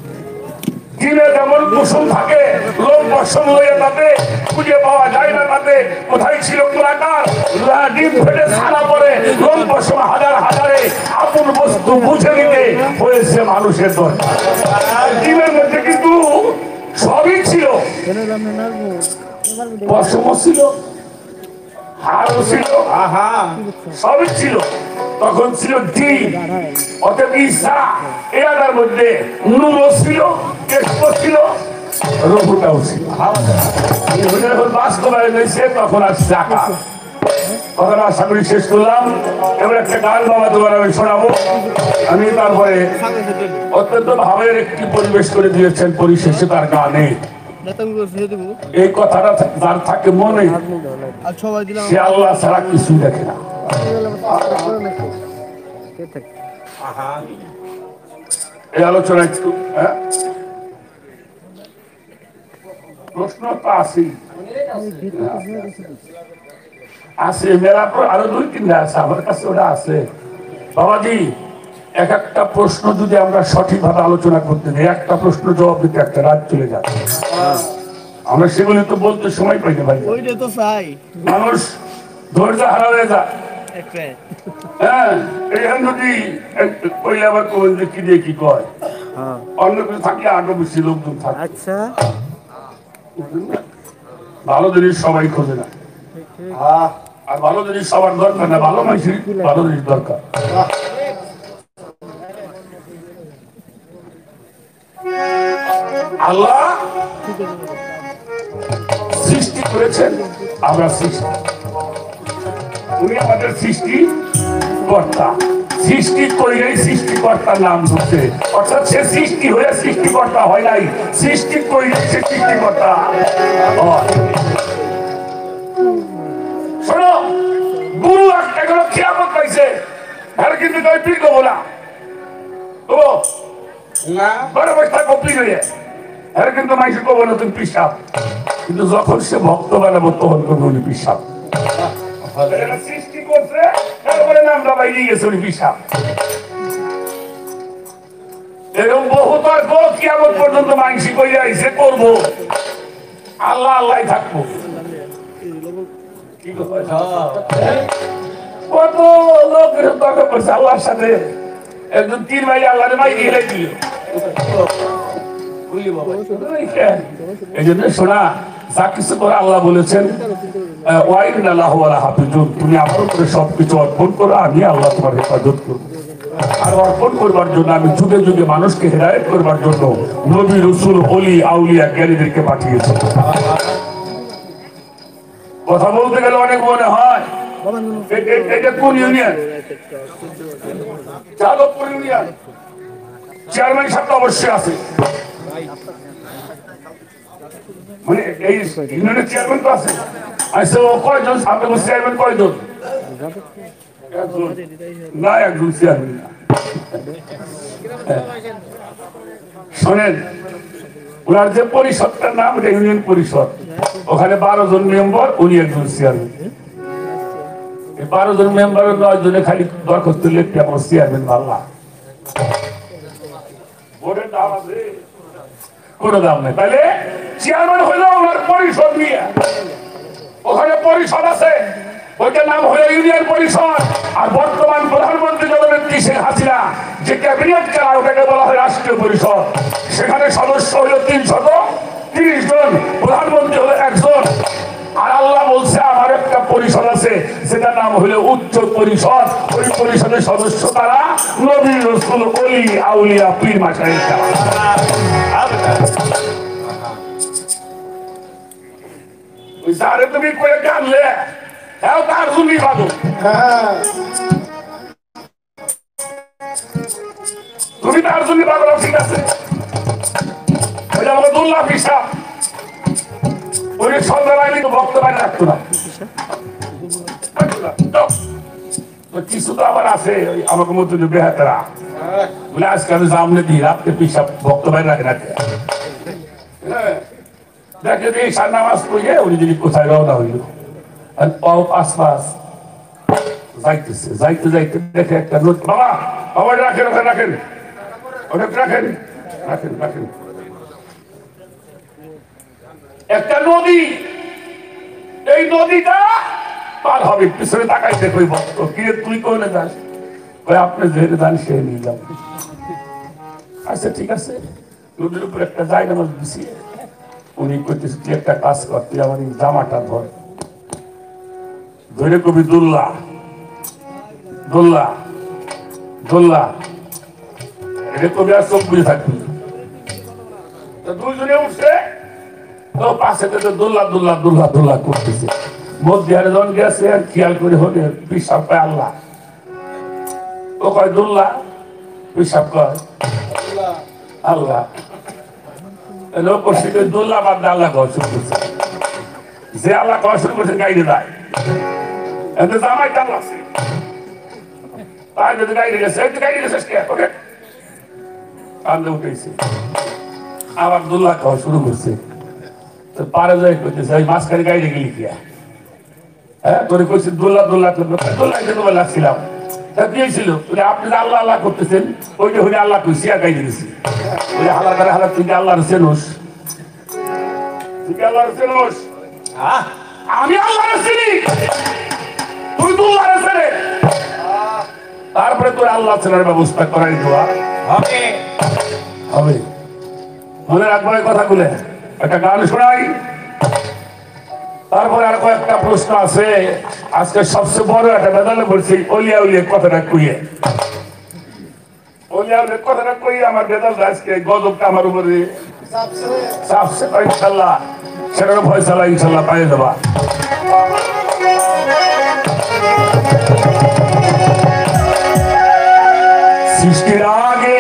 ডিমে যেমন কুসুম থাকে, লোক বর্ষণ হয়ে তাতে খুঁজে পাওয়া যায় না, তাতে কোথায় ছিল কোলাকার, ডিম ফেটে ছানা পড়ে, লোক বর্ষণ হাজার হাজারে আপন বস্তু বুঝে নিতে হয়েছে মানুষের দরকার। ডিমের মধ্যে কিন্তু সবই ছিল, পশমও ছিল, হাড়ও ছিল, সবই ছিল। তখন ছিল ডিম, অতএব ঈসা এলাকার মধ্যে নুরও ছিল, কেশও ছিল, রঘুটাও ছিল। যখন বাস্তবায়ন হয়েছে তখন আসছে আকার। কথাটা আশা করি শেষ করলাম। এবার একটা গান বাবা তোমার আমি শোনাবো। আমি তারপরে অত্যন্ত ভাবের একটি পরিবেশ করে দিয়েছেন পরিশেষে তার গানে। এই কথাটা যার থাকে মনে, সে আল্লাহ ছাড়া কিছুই দেখে না। এই আলোচনা একটু প্রশ্ন তো আছেই, আছে মেলা আরো 2-3টা আছে আমার কাছে, ওটা আছে। বাবাজি, এক একটা প্রশ্ন যদি আমরা সঠিকভাবে আলোচনা করতে যাই, একটা প্রশ্ন জবাব দিতে একটা রাত চলে যায়। আমরা সেগুলি তো বলতে সময় পাই না ভাই, মানুষ ধৈর্য হারা হয়ে যায়। হ্যাঁ, এইখানে যদি কইলে আবার কবেন যে কি দিয়ে কি কয়, অন্য কিছু থাকলে আগে বেশি লোকজন থাকে। আচ্ছা, ভালো জিনিস সবাই খোঁজে না, আর ভালো জিনিস সবার দরকার না, ভালো মানুষের ভালো জিনিস দরকার। আল্লাহ সৃষ্টি করেছেন, আমরা সৃষ্টি, উনি আমাদের সৃষ্টি কর্তা। সৃষ্টি করেই সৃষ্টিকর্তার নাম ধরছে, অর্থাৎ সে সৃষ্টি হয়ে সৃষ্টিকর্তা হয় নাই, সৃষ্টি করে সে সৃষ্টিকর্তা। শোনো, গুরু একটা কোনো খিয়ামত পাইছে, আর কিন্তু কই পীর কবো না, ও না বড় বড় কপি হয়ে, আর কিন্তু মাইসে কবো না তুমি পিসাব, কিন্তু যখন সে ভক্ত বানাবো তখন করবো উনি পিসাব। সৃষ্টি করছে, তারপরে নামটা বাইরে গেছে উনি পিসাব। এরকম বহু তর্ক কিয়ামত পর্যন্ত মাইসি কইরে আইছে, করবো আল্লাহ আল্লাহ থাকবো। কত লোক তর্ক করছে আল্লাহর সাথে, একজন 3 ভাই আল্লাহরে মাই গেলে দিল। এই জন্য শোনা, যা কিছু করে আল্লাহ বলেছেন তুমি আমার উপরে সবকিছু অর্পণ করো, আমি আল্লাহ তোমার হেফাজত করবো। আর অর্পণ করবার জন্য আমি যুগে যুগে মানুষকে হেদায়েত করবার জন্য নবী, রাসূল, ওলি, আউলিয়া, জ্ঞানীদেরকে পাঠিয়েছি। কথা বলতে গেলে অনেক মনে হয় এটা কোন ইউনিয়ন, যাদবপুর ইউনিয়ন, চেয়ারম্যান সাহেব তো অবশ্যই আছে, মানে এই ইউনিয়নের চেয়ারম্যান তো আছে। আচ্ছা, ও কয়জন আপনার চেয়ারম্যান কয়জন? না, একজন চেয়ারম্যান না। শোনেন, ওনার যে পরিষদটার নাম ইউনিয়ন পরিষদ, ওখানে 12 জন মেম্বার, উনি একজন চেয়ারম্যান। 12 জন মেম্বারের 9 জনে খালি দরখাস্ত লিখতে আমার চেয়ারম্যান ভাল্লা, ভোটের দাম আছে, কোনো দাম নেই। তাহলে চেয়ারম্যান হইলো ওনার পরিষদ নিয়ে, ওখানে পরিষদ আছে, ওইটার নাম হলো ইউনিয়ন পরিষদ। আর বর্তমান প্রধানমন্ত্রী জননেত্রী শেখ হাসিনা যে ক্যাবিনেট চালায় ওটাকে বলা হয় রাষ্ট্রীয় পরিষদ। সেখানে সদস্য হলো 330 জন, প্রধানমন্ত্রী হলো 1 জন। আর আল্লাহ বলছে আমার একটা পরিষদ আছে, সেটার নাম হলো উচ্চ পরিষদ। ওই পরিষদের সদস্য তারা নবী, রাসূল, ওলি, আউলিয়া, পীর, মাশায়েখ। ওই যারে তুমি কয়ে কানলে, হ্যাঁ তার জন্যই ভালো। তুমি তার জন্য ভালো, ঠিক আছে। ওই যে আমাকে দুল্লাহ পিসাব, ওই সন্ধ্যাবেলা কিন্তু বক্তব্য রাখতো না, কিছু তো আবার আছে আমাকে মতো বেহাতেরা বলে আজকে আমি সামনে দিই রাত্রে পিসাব বক্তব্য রাখে না। দেখে যে ঈশার নামাজ পড়ে উনি যদি কোথায় রওনা হইল, পাও পাশ যাইতেছে, যাইতে যাইতে দেখে একটা নদী, বাবা বাবা রাখেন ওখানে রাখেন, ওটা রাখেন রাখেন রাখেন। একটা নদী, এই নদীটা পার হবে, পিছনে তাকাই দেখো ভক্ত কি তুই কোনে যাস, আপনি যেতে যান সে নিয়ে যাও। আচ্ছা ঠিক আছে, নদীর উপর একটা জায়গা মাছ দিছি, উনি করতেছে তুই একটা কাজ কর, তুই আমার এই জামাটা ধর, ধরে কবি দুল্লা দুল্লা দুল্লা, এটা কবি আর চোখ বুঝে থাকবি। তো দুজনে উঠছে, তো পাশে থেকে দুল্লা দুল্লা দুল্লা দুল্লা করতেছে। মধ্যে আর জন গেছে আর খেয়াল করে হলে পিসাব পায় আল্লাহ, ও কয় দুল্লা, পিসাব কয় আল্লাহ। লোক করছে দুল্লা বাদ আল্লাহ কওয়া শুরু করছে, যে আল্লাহ কওয়া শুরু করছে গাইডে দেয়, এতে জামাই টান লাগছে, তাই যদি গাইডে গেছে গাইডে গেছে ওকে কান্দে উঠেছে, আবার দুল্লা খাওয়া শুরু করছে। তো পারে যাই করতেছে ওই মাঝখানে গাইডে গেলি কিয়া, হ্যাঁ তোরে কইছি দুল্লা দুল্লা দুল্লাইতে তোমার লাগছিলাম, তা দিয়েছিল আপনি যে আল্লাহ আল্লাহ করতেছেন, ওইটা হইলে আল্লাহ কইছি আর গাইডে গেছি, ওই হালার করে হালার তুই আল্লাহর চেনোস, তুই আল্লাহর চেনোস, আমি আল্লাহর চিনি, তুই দুল্লাহর চেনে, তারপরে তোর আল্লাহ চেনার ব্যবস্থা করাই দেওয়া হবে হবে। মনে রাখবো এই কথাগুলো, একটা গান শোনাই, তারপরে আর কয়েকটা প্রশ্ন আছে। আজকে সবচেয়ে বড় একটা মেদালে বলছি অলিয়া উলিয়া কথাটা কইয়ে, অলিয়া উলিয়া কথাটা কইয়ে আমার বেদাল আজকে গজবটা আমার উপরে চাপছে, ইনশাল্লাহ সেটারও ফয়সালা ইনশাল্লাহ পাইয়ে দেবা। সৃষ্টির আগে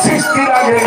সৃষ্টির আগে